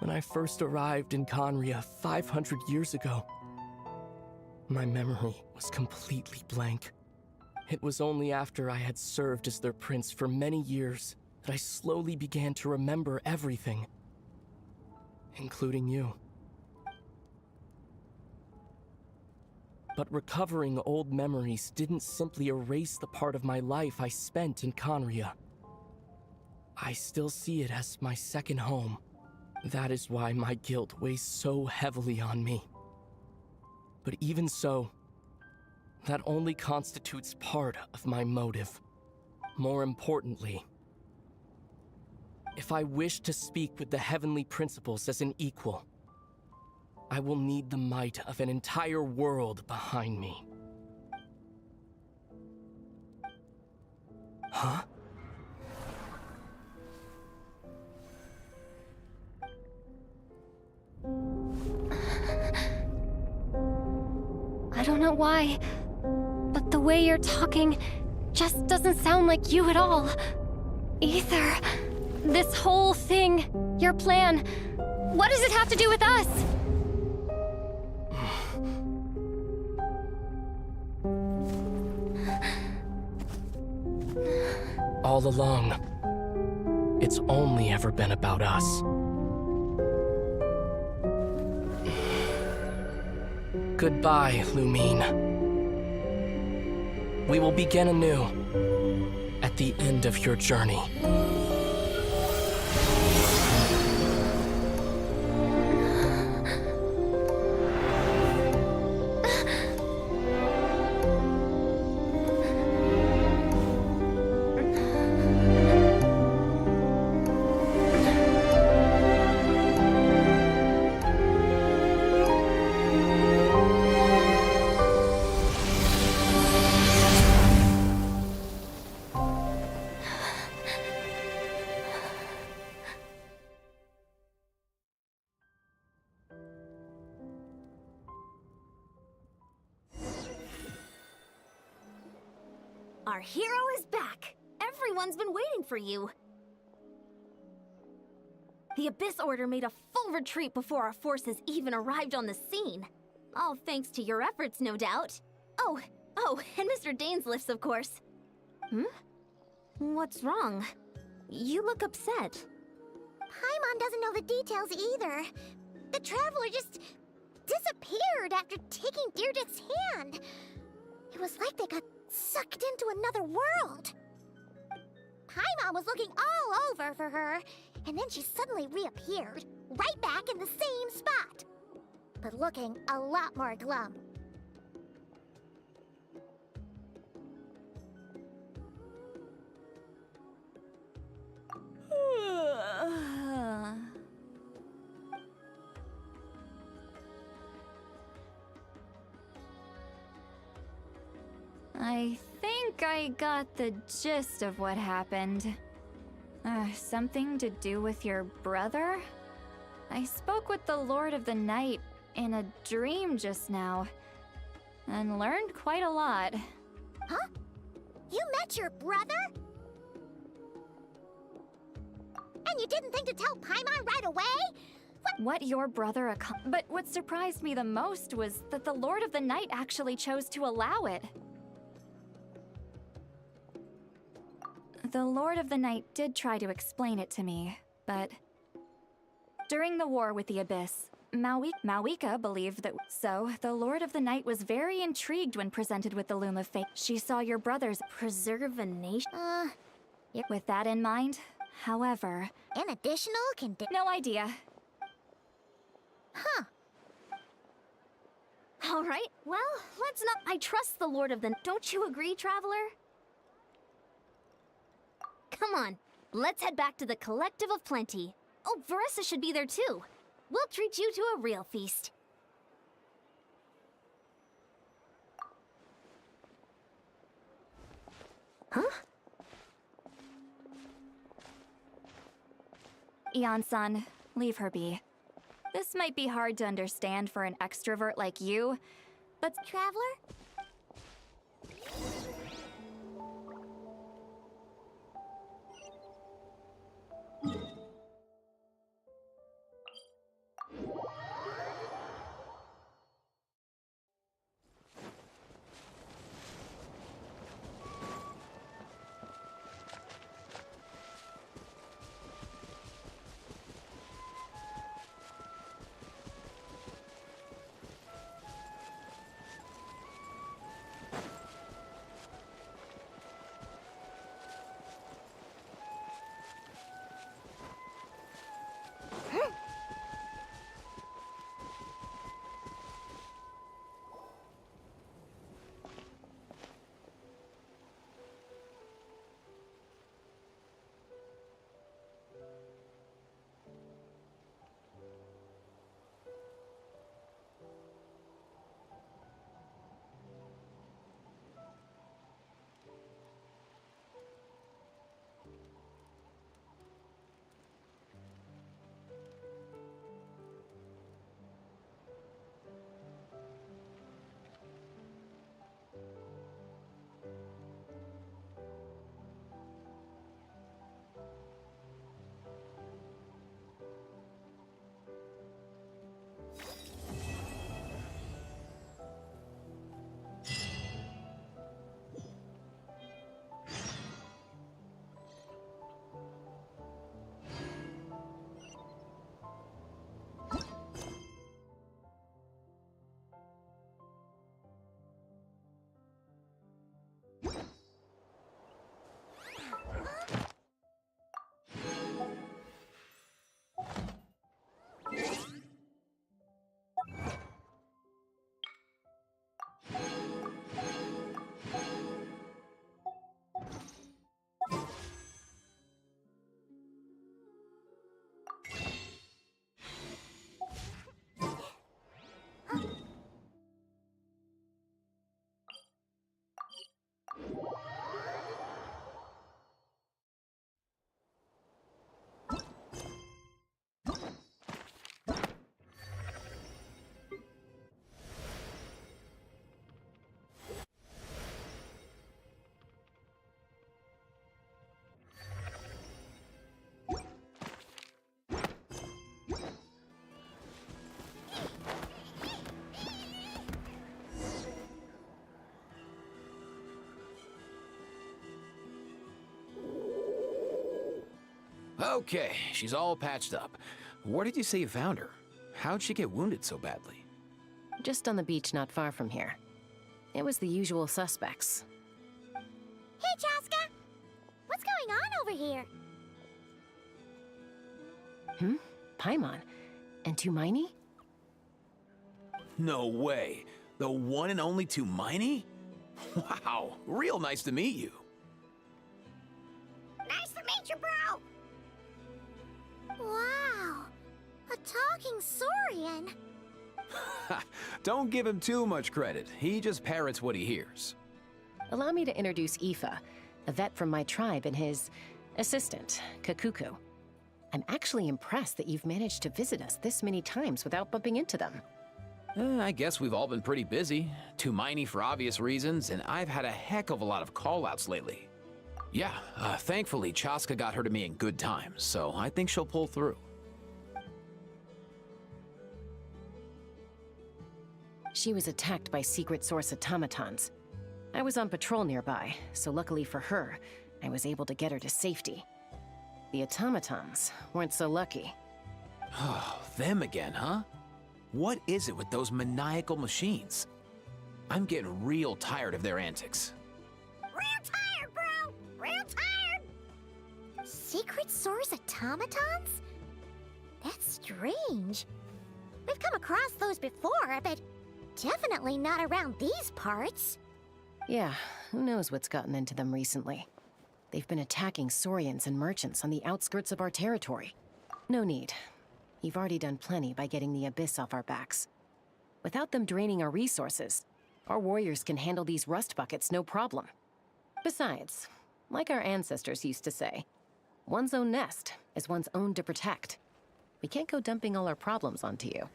[SPEAKER 11] When I first arrived in Conria 500 years ago, my memory was completely blank. It was only after I had served as their prince for many years that I slowly began to remember everything, including you. But recovering old memories didn't simply erase the part of my life I spent in Conria. I still see it as my second home. That is why my guilt weighs so heavily on me. But even so, that only constitutes part of my motive. More importantly, if I wish to speak with the heavenly principles as an equal, I will need the might of an entire world behind me. Huh?
[SPEAKER 10] I don't know why, but the way you're talking just doesn't sound like you at all. Ether, this whole thing, your plan, what does it have to do with us?
[SPEAKER 11] all along. It's only ever been about us. Goodbye, Lumine. We will begin anew at the end of your journey.
[SPEAKER 1] Our hero is back! Everyone's been waiting for you! The Abyss Order made a full retreat before our forces even arrived on the scene. All thanks to your efforts, no doubt. Oh, and Mr. Dainsliff's, of course. What's wrong? You look upset.
[SPEAKER 2] Paimon doesn't know the details either. The Traveler just disappeared after taking Deirdre's hand. It was like they got sucked into another world. Paimon was looking all over for her, and then she suddenly reappeared, right back in the same spot. But looking a lot more glum.
[SPEAKER 4] I think I got the gist of what happened. Something to do with your brother? I spoke with the Lord of the Night in a dream just now, and learned quite a lot.
[SPEAKER 2] Huh? You met your brother? And you didn't think to tell Paimon right away?
[SPEAKER 4] What your brother But what surprised me the most was that the Lord of the Night actually chose to allow it. The Lord of the Night did try to explain it to me, but during the war with the Abyss, Mawika believed that. So, the Lord of the Night was very intrigued when presented with the Loom of Fate. She saw your brother's preservation. With that in mind, however...
[SPEAKER 2] An additional
[SPEAKER 4] No idea.
[SPEAKER 2] Huh.
[SPEAKER 1] Alright, well, let's not... I trust the Lord of the... Don't you agree, Traveler? Come on, let's head back to the Collective of Plenty. Oh, Veressa should be there too. We'll treat you to a real feast. Huh?
[SPEAKER 4] Ian-san, leave her be. This might be hard to understand for an extrovert like you, but...
[SPEAKER 2] Traveler?
[SPEAKER 12] Okay, she's all patched up. Where did you say you found her? How'd she get wounded so badly?
[SPEAKER 13] Just on the beach not far from here. It was the usual suspects.
[SPEAKER 2] Hey, Chaska! What's going on over here?
[SPEAKER 13] Paimon? And Tumaini?
[SPEAKER 12] No way. The one and only Tumaini? Wow, real nice to meet you.
[SPEAKER 2] Nice to meet you, bro! Wow, a talking saurian.
[SPEAKER 12] Don't give him too much credit. He just parrots what he hears.
[SPEAKER 13] Allow me to introduce Aoife, a vet from my tribe, and his assistant, Kakuku. I'm actually impressed that you've managed to visit us this many times without bumping into them.
[SPEAKER 12] I guess we've all been pretty busy. Tumaini for obvious reasons, and I've had a heck of a lot of call-outs lately. Yeah, thankfully Chaska got her to me in good time, so I think she'll pull through.
[SPEAKER 13] She was attacked by secret source automatons. I was on patrol nearby, so luckily for her, I was able to get her to safety. The automatons weren't so lucky.
[SPEAKER 12] Oh, them again, huh? What is it with those maniacal machines? I'm getting real tired of their antics.
[SPEAKER 2] Real tired, bro! Real tired! Secret source automatons? That's strange. We've come across those before, but definitely not around these parts.
[SPEAKER 13] Yeah, who knows what's gotten into them recently. They've been attacking Saurians and merchants on the outskirts of our territory. No need. You've already done plenty by getting the Abyss off our backs. Without them draining our resources, our warriors can handle these rust buckets no problem. Besides, like our ancestors used to say, one's own nest is one's own to protect. We can't go dumping all our problems onto you.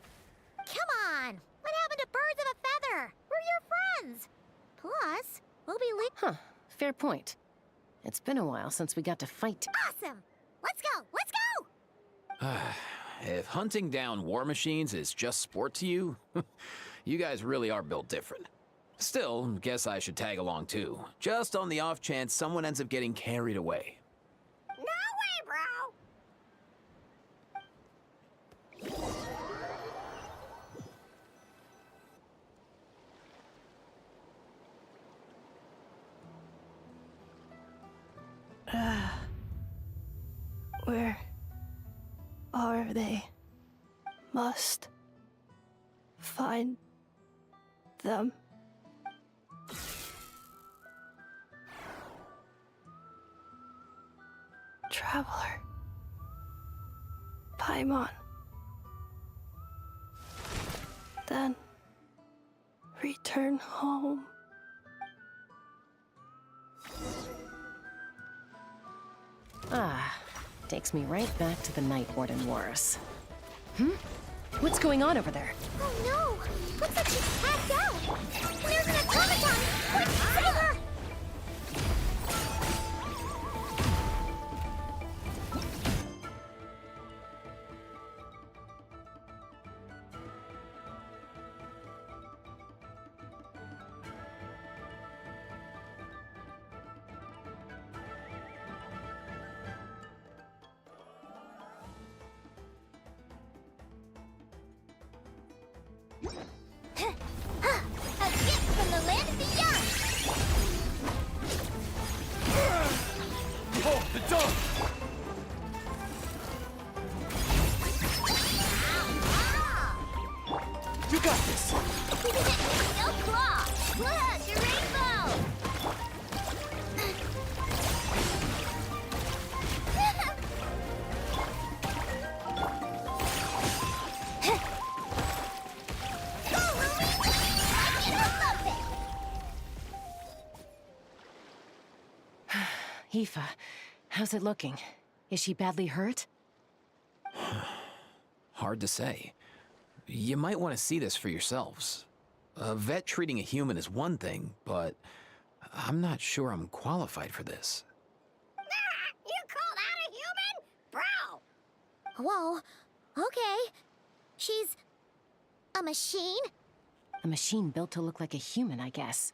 [SPEAKER 2] Come on! What happened to birds of a feather? We're your friends! Plus, we'll be
[SPEAKER 13] Huh, fair point. It's been a while since we got to fight.
[SPEAKER 2] Awesome! Let's go! Let's go!
[SPEAKER 12] If hunting down war machines is just sport to you, you guys really are built different. Still, guess I should tag along too, just on the off chance someone ends up getting carried away.
[SPEAKER 2] No way, bro!
[SPEAKER 9] Where are they? Must find them. Traveler. Paimon. Then return home.
[SPEAKER 13] Takes me right back to the Night Warden Wars. What's going on over there?
[SPEAKER 2] Oh no! Looks like she's passed out! There's an automaton! Quick, save her! A gift from the land of the young!
[SPEAKER 12] Hold the door! You got this!
[SPEAKER 2] No claw! Look, a rainbow!
[SPEAKER 13] Aoife, how's it looking? Is she badly hurt?
[SPEAKER 12] Hard to say. You might want to see this for yourselves. A vet treating a human is one thing, but I'm not sure I'm qualified for this.
[SPEAKER 2] You call that a human? Bro! Whoa, okay. She's a machine?
[SPEAKER 13] A machine built to look like a human, I guess.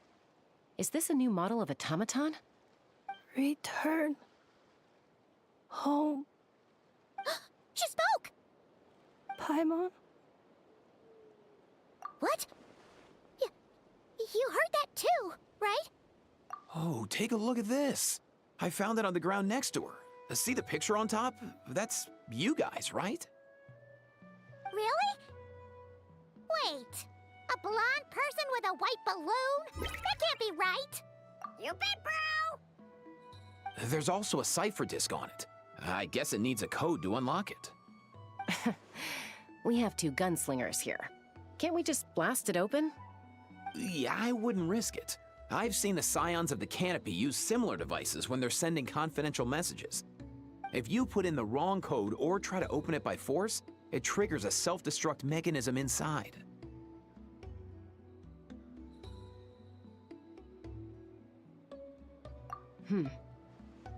[SPEAKER 13] Is this a new model of automaton?
[SPEAKER 9] Return home. Paimon?
[SPEAKER 2] What? You heard that too, right?
[SPEAKER 12] Oh, take a look at this. I found it on the ground next to her. See the picture on top? That's you guys, right?
[SPEAKER 2] Really? Wait, a blonde person with a white balloon? That can't be right. You bet, bro!
[SPEAKER 12] There's also a cipher disk on it. I guess it needs a code to unlock it.
[SPEAKER 13] We have 2 gunslingers here. Can't we just blast it open?
[SPEAKER 12] Yeah, I wouldn't risk it. I've seen the Scions of the Canopy use similar devices when they're sending confidential messages. If you put in the wrong code or try to open it by force, it triggers a self-destruct mechanism inside.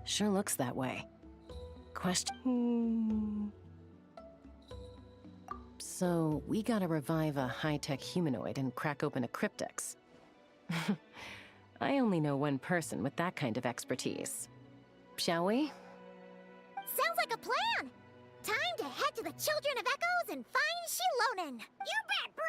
[SPEAKER 13] Sure looks that way. Question... So, we gotta revive a high-tech humanoid and crack open a cryptex. I only know one person with that kind of expertise. Shall we?
[SPEAKER 2] Sounds like a plan! Time to head to the Children of Echoes and find Shilonen! You bet, bro!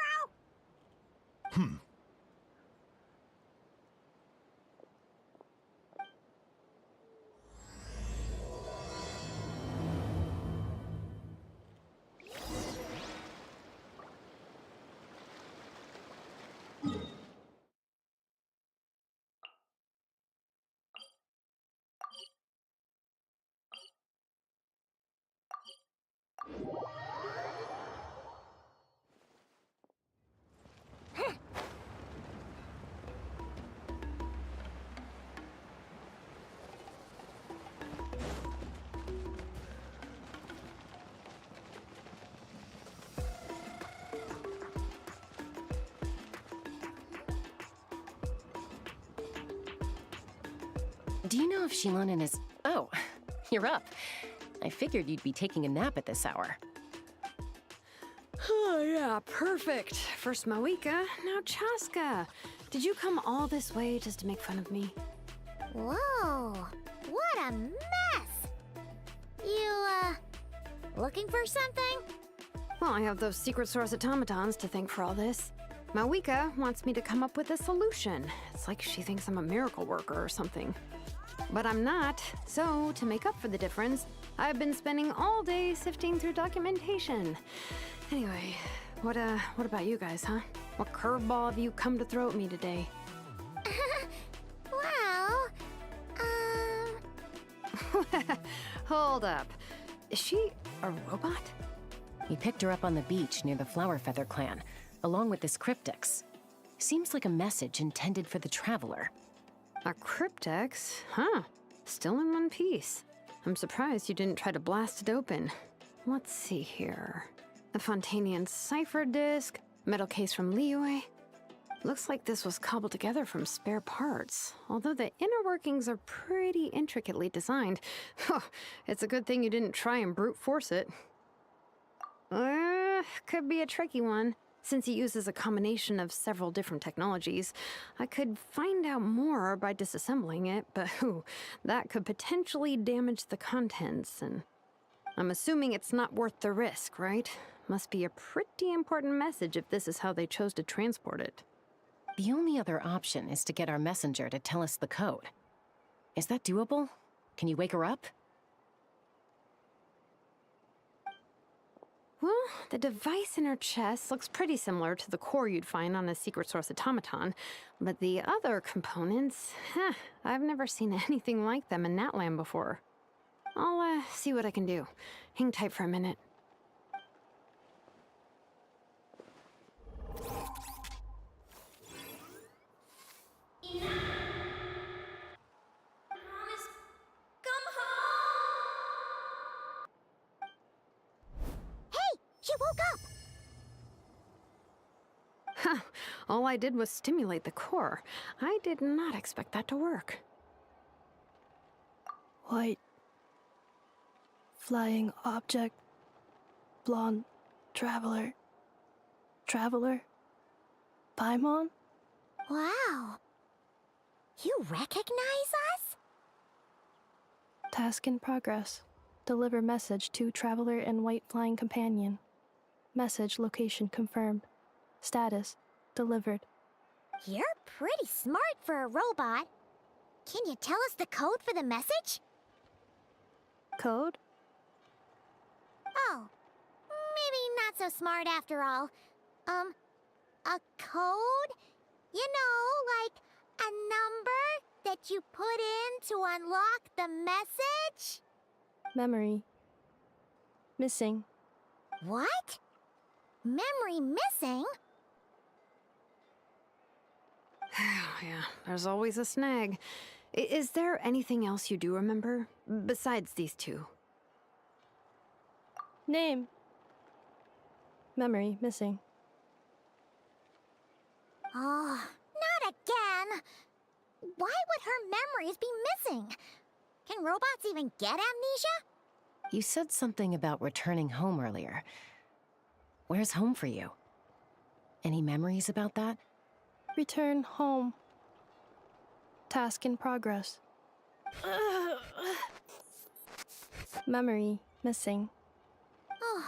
[SPEAKER 13] Do you know if Shilonen is... Oh, you're up. I figured you'd be taking a nap at this hour.
[SPEAKER 14] Oh, yeah, perfect. First Mawika, now Chaska. Did you come all this way just to make fun of me?
[SPEAKER 2] Whoa, what a mess! You, looking for something?
[SPEAKER 14] Well, I have those secret source automatons to thank for all this. Mawika wants me to come up with a solution. It's like she thinks I'm a miracle worker or something. But I'm not, so to make up for the difference, I've been spending all day sifting through documentation. Anyway, what about you guys, huh? What curveball have you come to throw at me today?
[SPEAKER 2] Well,
[SPEAKER 14] Hold up. Is she a robot?
[SPEAKER 13] We picked her up on the beach near the Flowerfeather clan, along with this cryptex. Seems like a message intended for the Traveler.
[SPEAKER 14] A cryptex? Huh. Still in one piece. I'm surprised you didn't try to blast it open. Let's see here. The Fontanian cipher disk, metal case from Liyue. Looks like this was cobbled together from spare parts, although the inner workings are pretty intricately designed. It's a good thing you didn't try and brute force it. Could be a tricky one. Since it uses a combination of several different technologies, I could find out more by disassembling it, but that could potentially damage the contents, and I'm assuming it's not worth the risk, right? Must be a pretty important message if this is how they chose to transport it.
[SPEAKER 13] The only other option is to get our messenger to tell us the code. Is that doable? Can you wake her up?
[SPEAKER 14] Well, the device in her chest looks pretty similar to the core you'd find on a secret source automaton, but the other components, I've never seen anything like them in that land before. I'll see what I can do. Hang tight for a minute.
[SPEAKER 2] She woke up!
[SPEAKER 14] All I did was stimulate the core. I did not expect that to work.
[SPEAKER 9] White. Flying object. Blonde. Traveler. Traveler. Paimon?
[SPEAKER 2] Wow. You recognize us?
[SPEAKER 9] Task in progress. Deliver message to Traveler and White Flying Companion.
[SPEAKER 15] Message location confirmed. Status delivered.
[SPEAKER 2] You're pretty smart for a robot. Can you tell us the code for the message?
[SPEAKER 15] Code?
[SPEAKER 2] Oh, maybe not so smart after all. A code? You know, like a number that you put in to unlock the message?
[SPEAKER 15] Memory. Missing.
[SPEAKER 2] What? Memory missing?
[SPEAKER 14] Yeah, there's always a snag. Is there anything else you do remember? Besides these two?
[SPEAKER 15] Name. Memory missing.
[SPEAKER 2] Oh, not again! Why would her memories be missing? Can robots even get amnesia?
[SPEAKER 13] You said something about returning home earlier. Where's home for you? Any memories about that?
[SPEAKER 15] Return home. Task in progress. Memory missing.
[SPEAKER 2] Oh,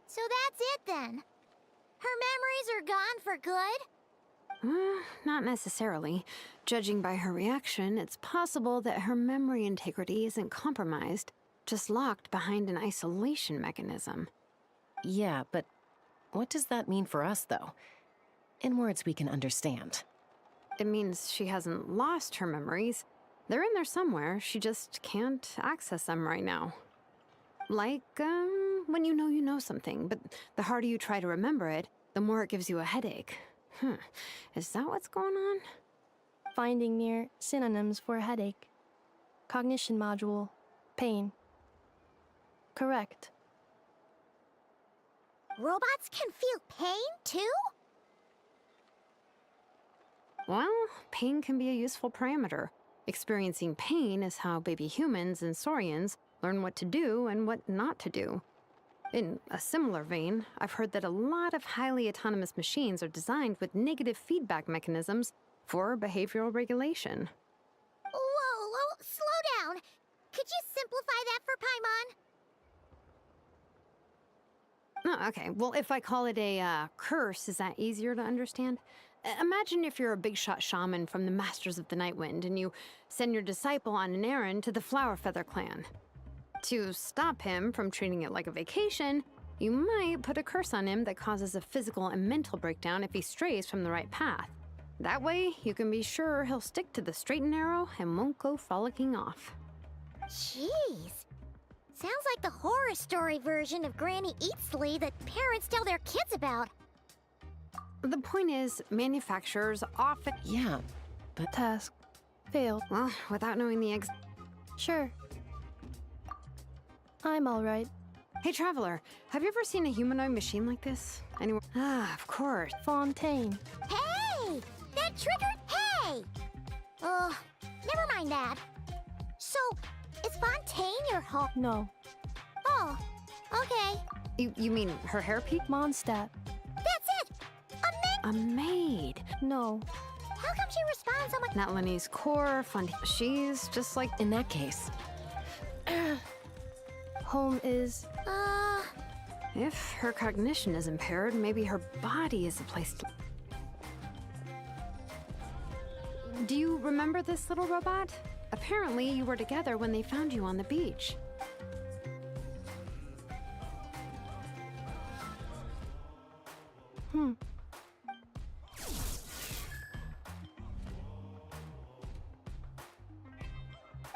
[SPEAKER 2] so that's it then. Her memories are gone for good?
[SPEAKER 14] Not necessarily. Judging by her reaction, it's possible that her memory integrity isn't compromised, just locked behind an isolation mechanism.
[SPEAKER 13] Yeah, but what does that mean for us, though? In words we can understand.
[SPEAKER 14] It means she hasn't lost her memories. They're in there somewhere, she just can't access them right now. Like, when you know something, but the harder you try to remember it, the more it gives you a headache. Is that what's going on?
[SPEAKER 15] Finding near synonyms for headache. Cognition module. Pain. Correct.
[SPEAKER 2] Robots can feel pain, too?
[SPEAKER 14] Well, pain can be a useful parameter. Experiencing pain is how baby humans and saurians learn what to do and what not to do. In a similar vein, I've heard that a lot of highly autonomous machines are designed with negative feedback mechanisms for behavioral regulation.
[SPEAKER 2] Whoa, slow down! Could you simplify that for Paimon?
[SPEAKER 14] Oh, okay, well, if I call it a curse, is that easier to understand? Imagine if you're a big-shot shaman from the Masters of the Nightwind and you send your disciple on an errand to the Flowerfeather clan. To stop him from treating it like a vacation, you might put a curse on him that causes a physical and mental breakdown if he strays from the right path. That way, you can be sure he'll stick to the straight and narrow and won't go frolicking off.
[SPEAKER 2] Jeez. Sounds like the horror story version of Granny Eatsley that parents tell their kids about.
[SPEAKER 14] The point is, manufacturers often...
[SPEAKER 13] Yeah,
[SPEAKER 15] but... Task. Failed.
[SPEAKER 14] Well, without knowing the
[SPEAKER 15] Sure. I'm alright.
[SPEAKER 14] Hey, Traveler, have you ever seen a humanoid machine like this? Anywhere? Ah, of course.
[SPEAKER 15] Fontaine.
[SPEAKER 2] Hey! That triggered... Hey! Never mind that. So, is Fontaine your home?
[SPEAKER 15] No.
[SPEAKER 2] Oh, okay.
[SPEAKER 14] You mean her hairpiece?
[SPEAKER 15] Mondstadt.
[SPEAKER 2] That's it!
[SPEAKER 14] A maid.
[SPEAKER 15] No.
[SPEAKER 2] How come she responds so much?
[SPEAKER 14] Not Lenny's core, she's just like...
[SPEAKER 13] In that case...
[SPEAKER 15] Home is...
[SPEAKER 14] If her cognition is impaired, maybe her body is a place to... Do you remember this little robot? Apparently, you were together when they found you on the beach.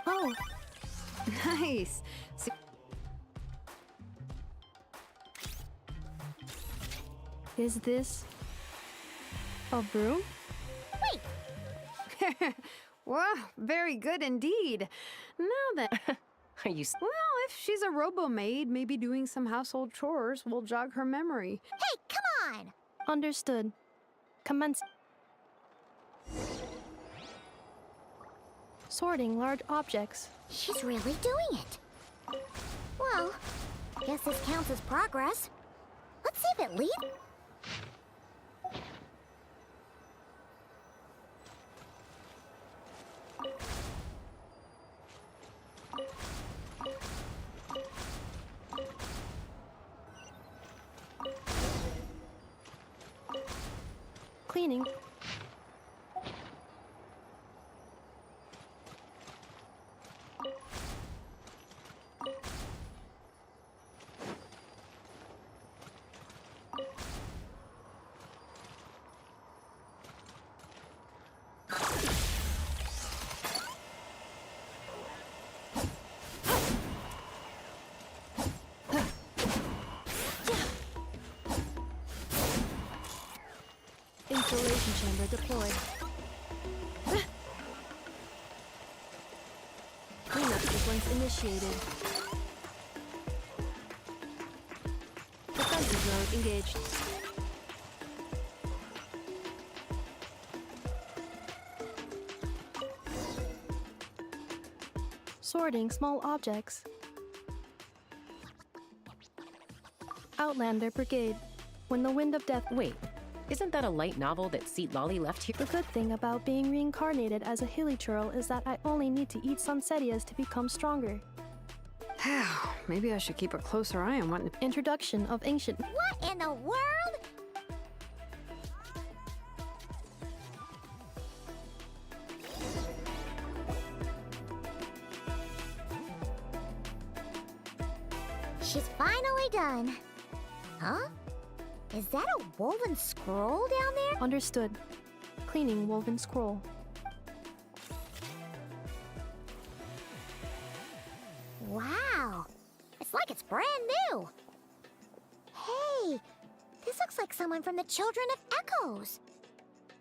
[SPEAKER 15] Oh.
[SPEAKER 14] Nice. So
[SPEAKER 15] is this... a broom?
[SPEAKER 2] Wait!
[SPEAKER 14] Wow, very good indeed. Now then...
[SPEAKER 13] Are you...
[SPEAKER 14] Well, if she's a robo-maid, maybe doing some household chores will jog her memory.
[SPEAKER 2] Hey, come on!
[SPEAKER 15] Understood. Commence... Sorting large objects.
[SPEAKER 2] She's really doing it. Well, guess this counts as progress. Let's see if it leads.
[SPEAKER 15] Cleaning. Installation chamber deployed. Cleanup sequence initiated. Defensive mode engaged. Sorting small objects. Outlander Brigade. When the wind of death.
[SPEAKER 13] Wait, isn't that a light novel that Seat Lolly left here?
[SPEAKER 15] The good thing about being reincarnated as a hilly churl is that I only need to eat Sunsetias to become stronger.
[SPEAKER 14] Maybe I should keep a closer eye on what...
[SPEAKER 15] Introduction of ancient...
[SPEAKER 2] What in the world? She's finally done. Huh? Is that a woven scroll down there?
[SPEAKER 15] Understood. Cleaning woven scroll.
[SPEAKER 2] Wow. It's like it's brand new. Hey, this looks like someone from the Children of Echoes.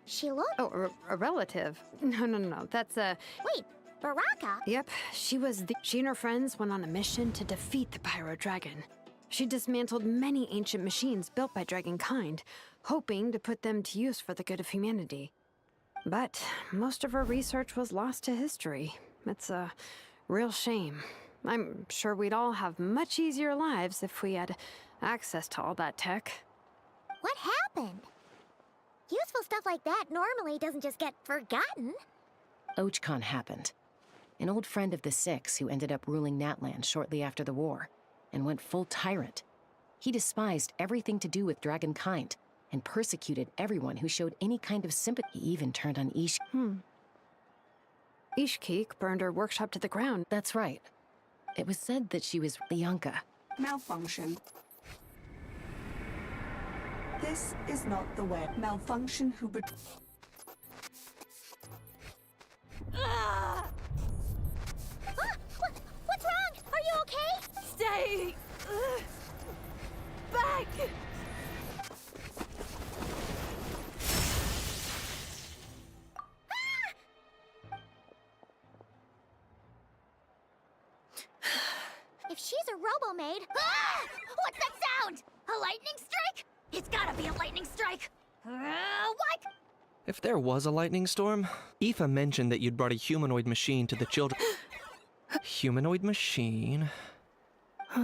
[SPEAKER 2] She looks...
[SPEAKER 14] Oh, a relative? No. That's a...
[SPEAKER 2] Wait, Baraka?
[SPEAKER 14] Yep, she and her friends went on a mission to defeat the Pyro Dragon. She dismantled many ancient machines built by Dragonkind, hoping to put them to use for the good of humanity. But most of her research was lost to history. It's a real shame. I'm sure we'd all have much easier lives if we had access to all that tech.
[SPEAKER 2] What happened? Useful stuff like that normally doesn't just get forgotten.
[SPEAKER 13] Ochcon happened. An old friend of the Six who ended up ruling Natlan shortly after the war, and went full tyrant. He despised everything to do with Dragonkind, and persecuted everyone who showed any kind of sympathy. He even turned on
[SPEAKER 14] Ishkeek burned her workshop to the ground.
[SPEAKER 13] That's right. It was said that she was Lyanka.
[SPEAKER 16] Malfunction. This is not the way. Malfunction who
[SPEAKER 2] What's wrong? Are you okay?
[SPEAKER 4] Stay back!
[SPEAKER 2] If she's a robo-maid...
[SPEAKER 4] What's that sound? A lightning strike? It's gotta be a lightning strike! What?
[SPEAKER 17] If there was a lightning storm, Aoife mentioned that you'd brought a humanoid machine to the children. Humanoid machine?
[SPEAKER 2] Wait!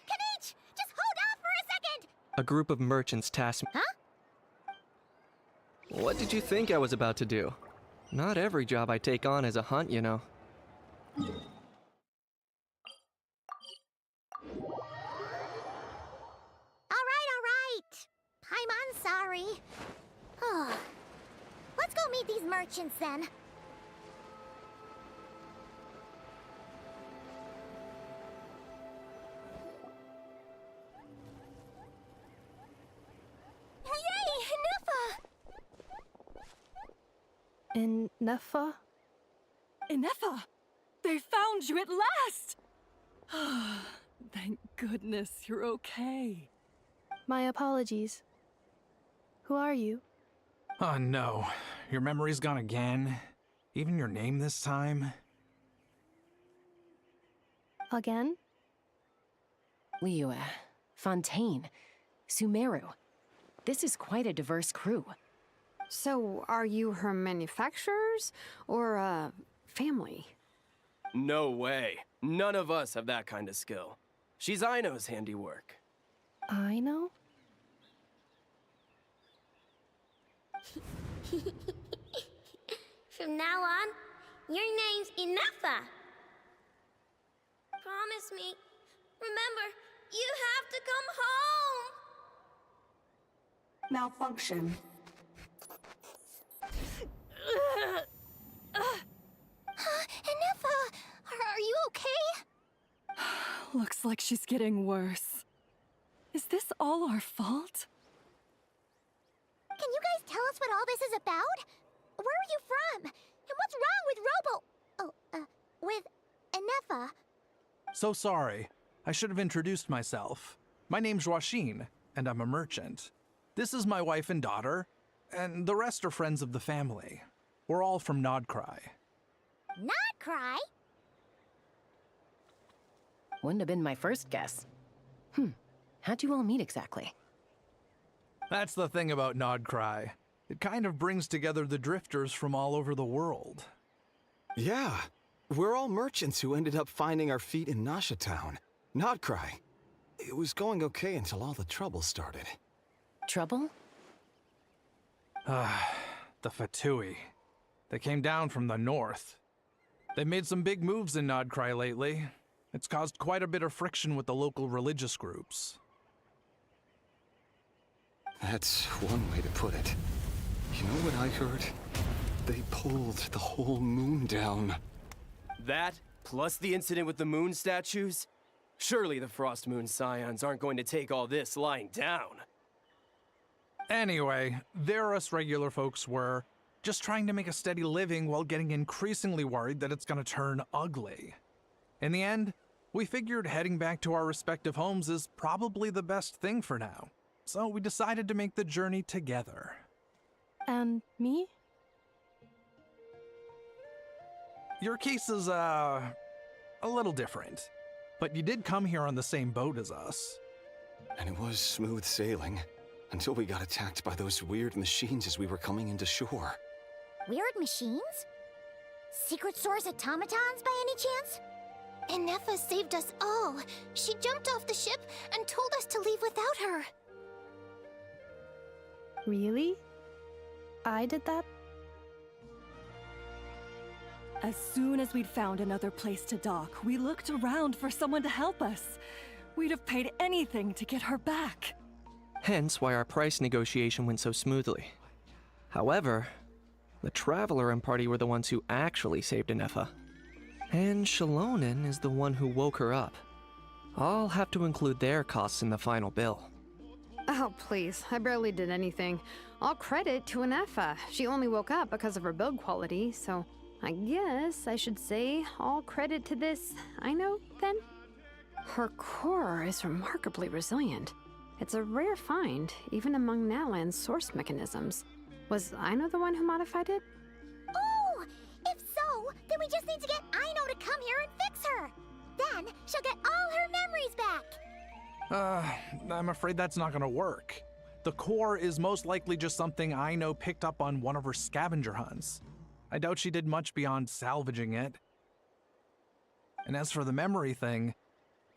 [SPEAKER 2] Kanich! Just hold off for a second!
[SPEAKER 17] A group of merchants tasked me.
[SPEAKER 2] Huh?
[SPEAKER 17] What did you think I was about to do? Not every job I take on is a hunt, you know.
[SPEAKER 2] Alright. I'm sorry. Let's go meet these merchants then.
[SPEAKER 15] In Nefa?
[SPEAKER 18] Inefa! They found you at last! Thank goodness you're okay.
[SPEAKER 15] My apologies. Who are you?
[SPEAKER 19] Oh no. Your memory's gone again? Even your name this time?
[SPEAKER 15] Again?
[SPEAKER 13] Liyue, Fontaine, Sumeru. This is quite a diverse crew.
[SPEAKER 14] So, are you her manufacturers or family?
[SPEAKER 17] No way. None of us have that kind of skill. She's Aino's handiwork.
[SPEAKER 15] Aino?
[SPEAKER 20] From now on, your name's Inefa. Promise me. Remember, you have to come home.
[SPEAKER 16] Malfunction.
[SPEAKER 2] Ennefa! Are you okay?
[SPEAKER 18] Looks like she's getting worse. Is this all our fault?
[SPEAKER 2] Can you guys tell us what all this is about? Where are you from? And what's wrong with with Ennefa?
[SPEAKER 19] So sorry. I should have introduced myself. My name's Joachine, and I'm a merchant. This is my wife and daughter, and the rest are friends of the family. We're all from Nodcry.
[SPEAKER 2] Not cry?
[SPEAKER 13] Wouldn't have been my first guess. How'd you all meet exactly?
[SPEAKER 19] That's the thing about Nodcry. It kind of brings together the drifters from all over the world.
[SPEAKER 21] Yeah, we're all merchants who ended up finding our feet in Nasha Town. Nodcry. It was going okay until all the trouble started.
[SPEAKER 13] Trouble?
[SPEAKER 19] The Fatui. They came down from the north. They made some big moves in Nodcry lately. It's caused quite a bit of friction with the local religious groups.
[SPEAKER 21] That's one way to put it. You know what I heard? They pulled the whole moon down.
[SPEAKER 22] That, plus the incident with the moon statues? Surely the Frost Moon Scions aren't going to take all this lying down.
[SPEAKER 19] Anyway, there us regular folks were, just trying to make a steady living while getting increasingly worried that it's gonna turn ugly. In the end, we figured heading back to our respective homes is probably the best thing for now. So we decided to make the journey together.
[SPEAKER 15] And me?
[SPEAKER 19] Your case is, a little different. But you did come here on the same boat as us.
[SPEAKER 21] And it was smooth sailing, until we got attacked by those weird machines as we were coming into shore.
[SPEAKER 2] Weird machines? Secret Source automatons by any chance? Ennefa saved us all. She jumped off the ship and told us to leave without her.
[SPEAKER 15] Really? I did that?
[SPEAKER 18] As soon as we'd found another place to dock, we looked around for someone to help us. We'd have paid anything to get her back.
[SPEAKER 17] Hence why our price negotiation went so smoothly. However, the Traveler and party were the ones who actually saved Ennefa. And Shalonen is the one who woke her up. I'll have to include their costs in the final bill.
[SPEAKER 14] Oh, please. I barely did anything. All credit to Ennefa. She only woke up because of her build quality, so I guess I should say all credit to this Aino, then? Her core is remarkably resilient. It's a rare find, even among Natlan's source mechanisms. Was Aino the one who modified it?
[SPEAKER 2] Oh! If so, then we just need to get Aino to come here and fix her! Then she'll get all her memories back!
[SPEAKER 19] I'm afraid that's not gonna work. The core is most likely just something Aino picked up on one of her scavenger hunts. I doubt she did much beyond salvaging it. And as for the memory thing,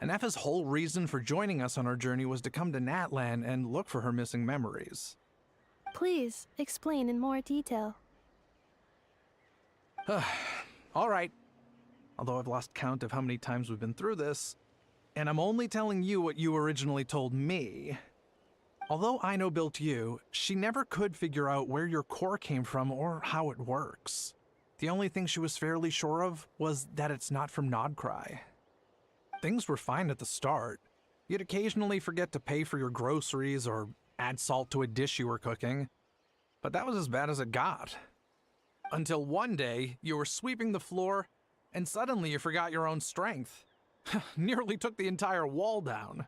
[SPEAKER 19] Ennefa's whole reason for joining us on our journey was to come to Natlan and look for her missing memories.
[SPEAKER 15] Please, explain in more detail.
[SPEAKER 19] All right. Although I've lost count of how many times we've been through this, and I'm only telling you what you originally told me. Although Aino built you, she never could figure out where your core came from or how it works. The only thing she was fairly sure of was that it's not from Nodcry. Things were fine at the start. You'd occasionally forget to pay for your groceries or add salt to a dish you were cooking. But that was as bad as it got. Until one day, you were sweeping the floor, and suddenly you forgot your own strength. Nearly took the entire wall down.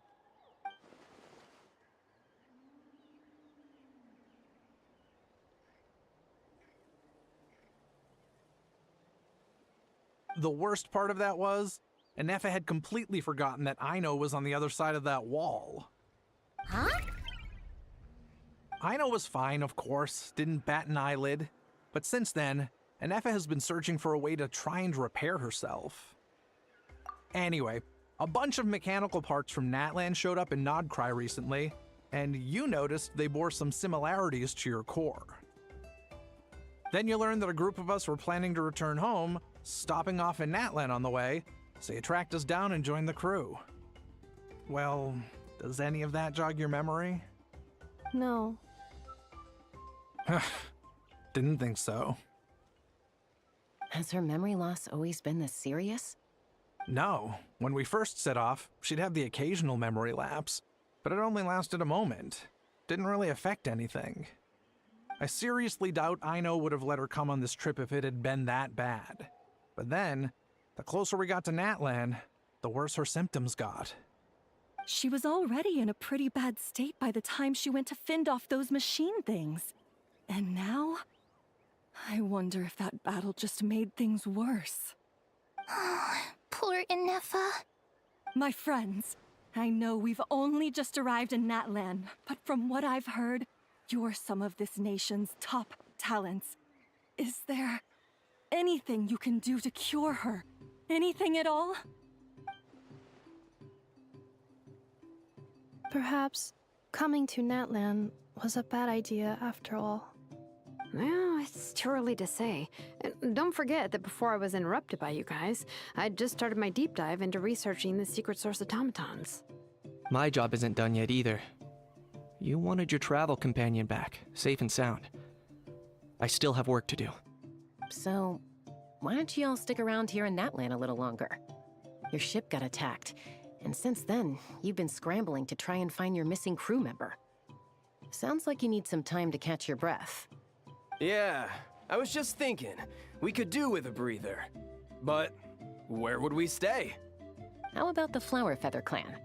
[SPEAKER 19] The worst part of that was, Ennefa had completely forgotten that Aino was on the other side of that wall.
[SPEAKER 2] Huh?
[SPEAKER 19] Aino was fine, of course, didn't bat an eyelid. But since then, Ennefa has been searching for a way to try and repair herself. Anyway, a bunch of mechanical parts from Natlan showed up in Nodcry recently, and you noticed they bore some similarities to your core. Then you learned that a group of us were planning to return home, stopping off in Natlan on the way, so you tracked us down and joined the crew. Well, does any of that jog your memory?
[SPEAKER 15] No.
[SPEAKER 19] Didn't think so.
[SPEAKER 13] Has her memory loss always been this serious?
[SPEAKER 19] No. When we first set off, she'd have the occasional memory lapse, but it only lasted a moment. Didn't really affect anything. I seriously doubt Aino would have let her come on this trip if it had been that bad. But then, the closer we got to Natlan, the worse her symptoms got.
[SPEAKER 18] She was already in a pretty bad state by the time she went to fend off those machine things. And now, I wonder if that battle just made things worse.
[SPEAKER 2] Poor Inefa.
[SPEAKER 18] My friends, I know we've only just arrived in Natlan, but from what I've heard, you're some of this nation's top talents. Is there anything you can do to cure her? Anything at all?
[SPEAKER 15] Perhaps coming to Natlan was a bad idea after all.
[SPEAKER 14] Well, it's too early to say. And don't forget that before I was interrupted by you guys, I'd just started my deep dive into researching the secret source automatons.
[SPEAKER 17] My job isn't done yet either. You wanted your travel companion back, safe and sound. I still have work to do.
[SPEAKER 13] So, why don't you all stick around here in Natlan a little longer? Your ship got attacked, and since then, you've been scrambling to try and find your missing crew member. Sounds like you need some time to catch your breath.
[SPEAKER 22] Yeah, I was just thinking, we could do with a breather. But where would we stay?
[SPEAKER 13] How about the Flower Feather Clan?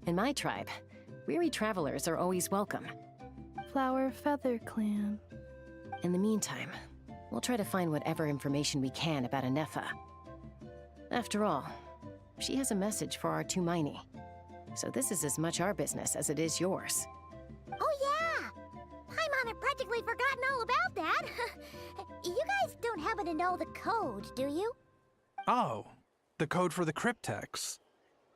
[SPEAKER 13] In my tribe, weary travelers are always welcome.
[SPEAKER 15] Flower Feather Clan.
[SPEAKER 13] In the meantime, we'll try to find whatever information we can about Inefa. After all, she has a message for our Tumaini. So this is as much our business as it is yours.
[SPEAKER 2] Oh yeah! Paimon had practically forgotten all about that. You guys don't happen to know the code, do you?
[SPEAKER 19] Oh, the code for the cryptex.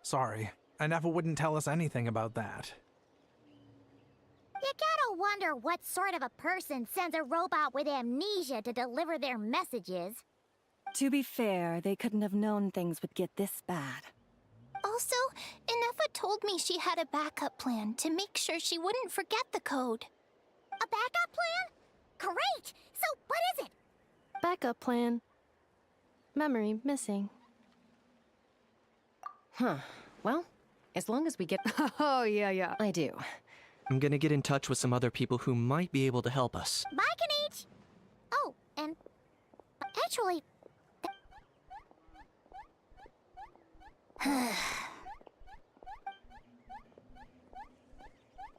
[SPEAKER 19] Sorry, Inefa wouldn't tell us anything about that.
[SPEAKER 2] You gotta wonder what sort of a person sends a robot with amnesia to deliver their messages.
[SPEAKER 15] To be fair, they couldn't have known things would get this bad.
[SPEAKER 2] Also, Inefa told me she had a backup plan to make sure she wouldn't forget the code. A backup plan? Great! So, what is it?
[SPEAKER 15] Backup plan. Memory missing.
[SPEAKER 13] Huh. Well, as long as we get...
[SPEAKER 14] Oh, yeah.
[SPEAKER 13] I do.
[SPEAKER 17] I'm gonna get in touch with some other people who might be able to help us.
[SPEAKER 2] Bye, Kanich! Oh, and... actually...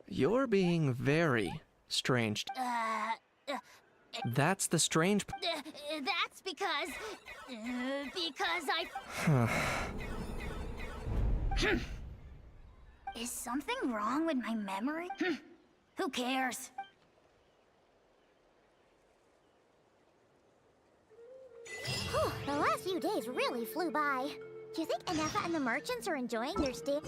[SPEAKER 17] You're being very strange. That's the strange...
[SPEAKER 20] That's because I... Is something wrong with my memory? Who cares?
[SPEAKER 2] Whew, the last few days really flew by. Do you think Inefa and the merchants are enjoying their stay?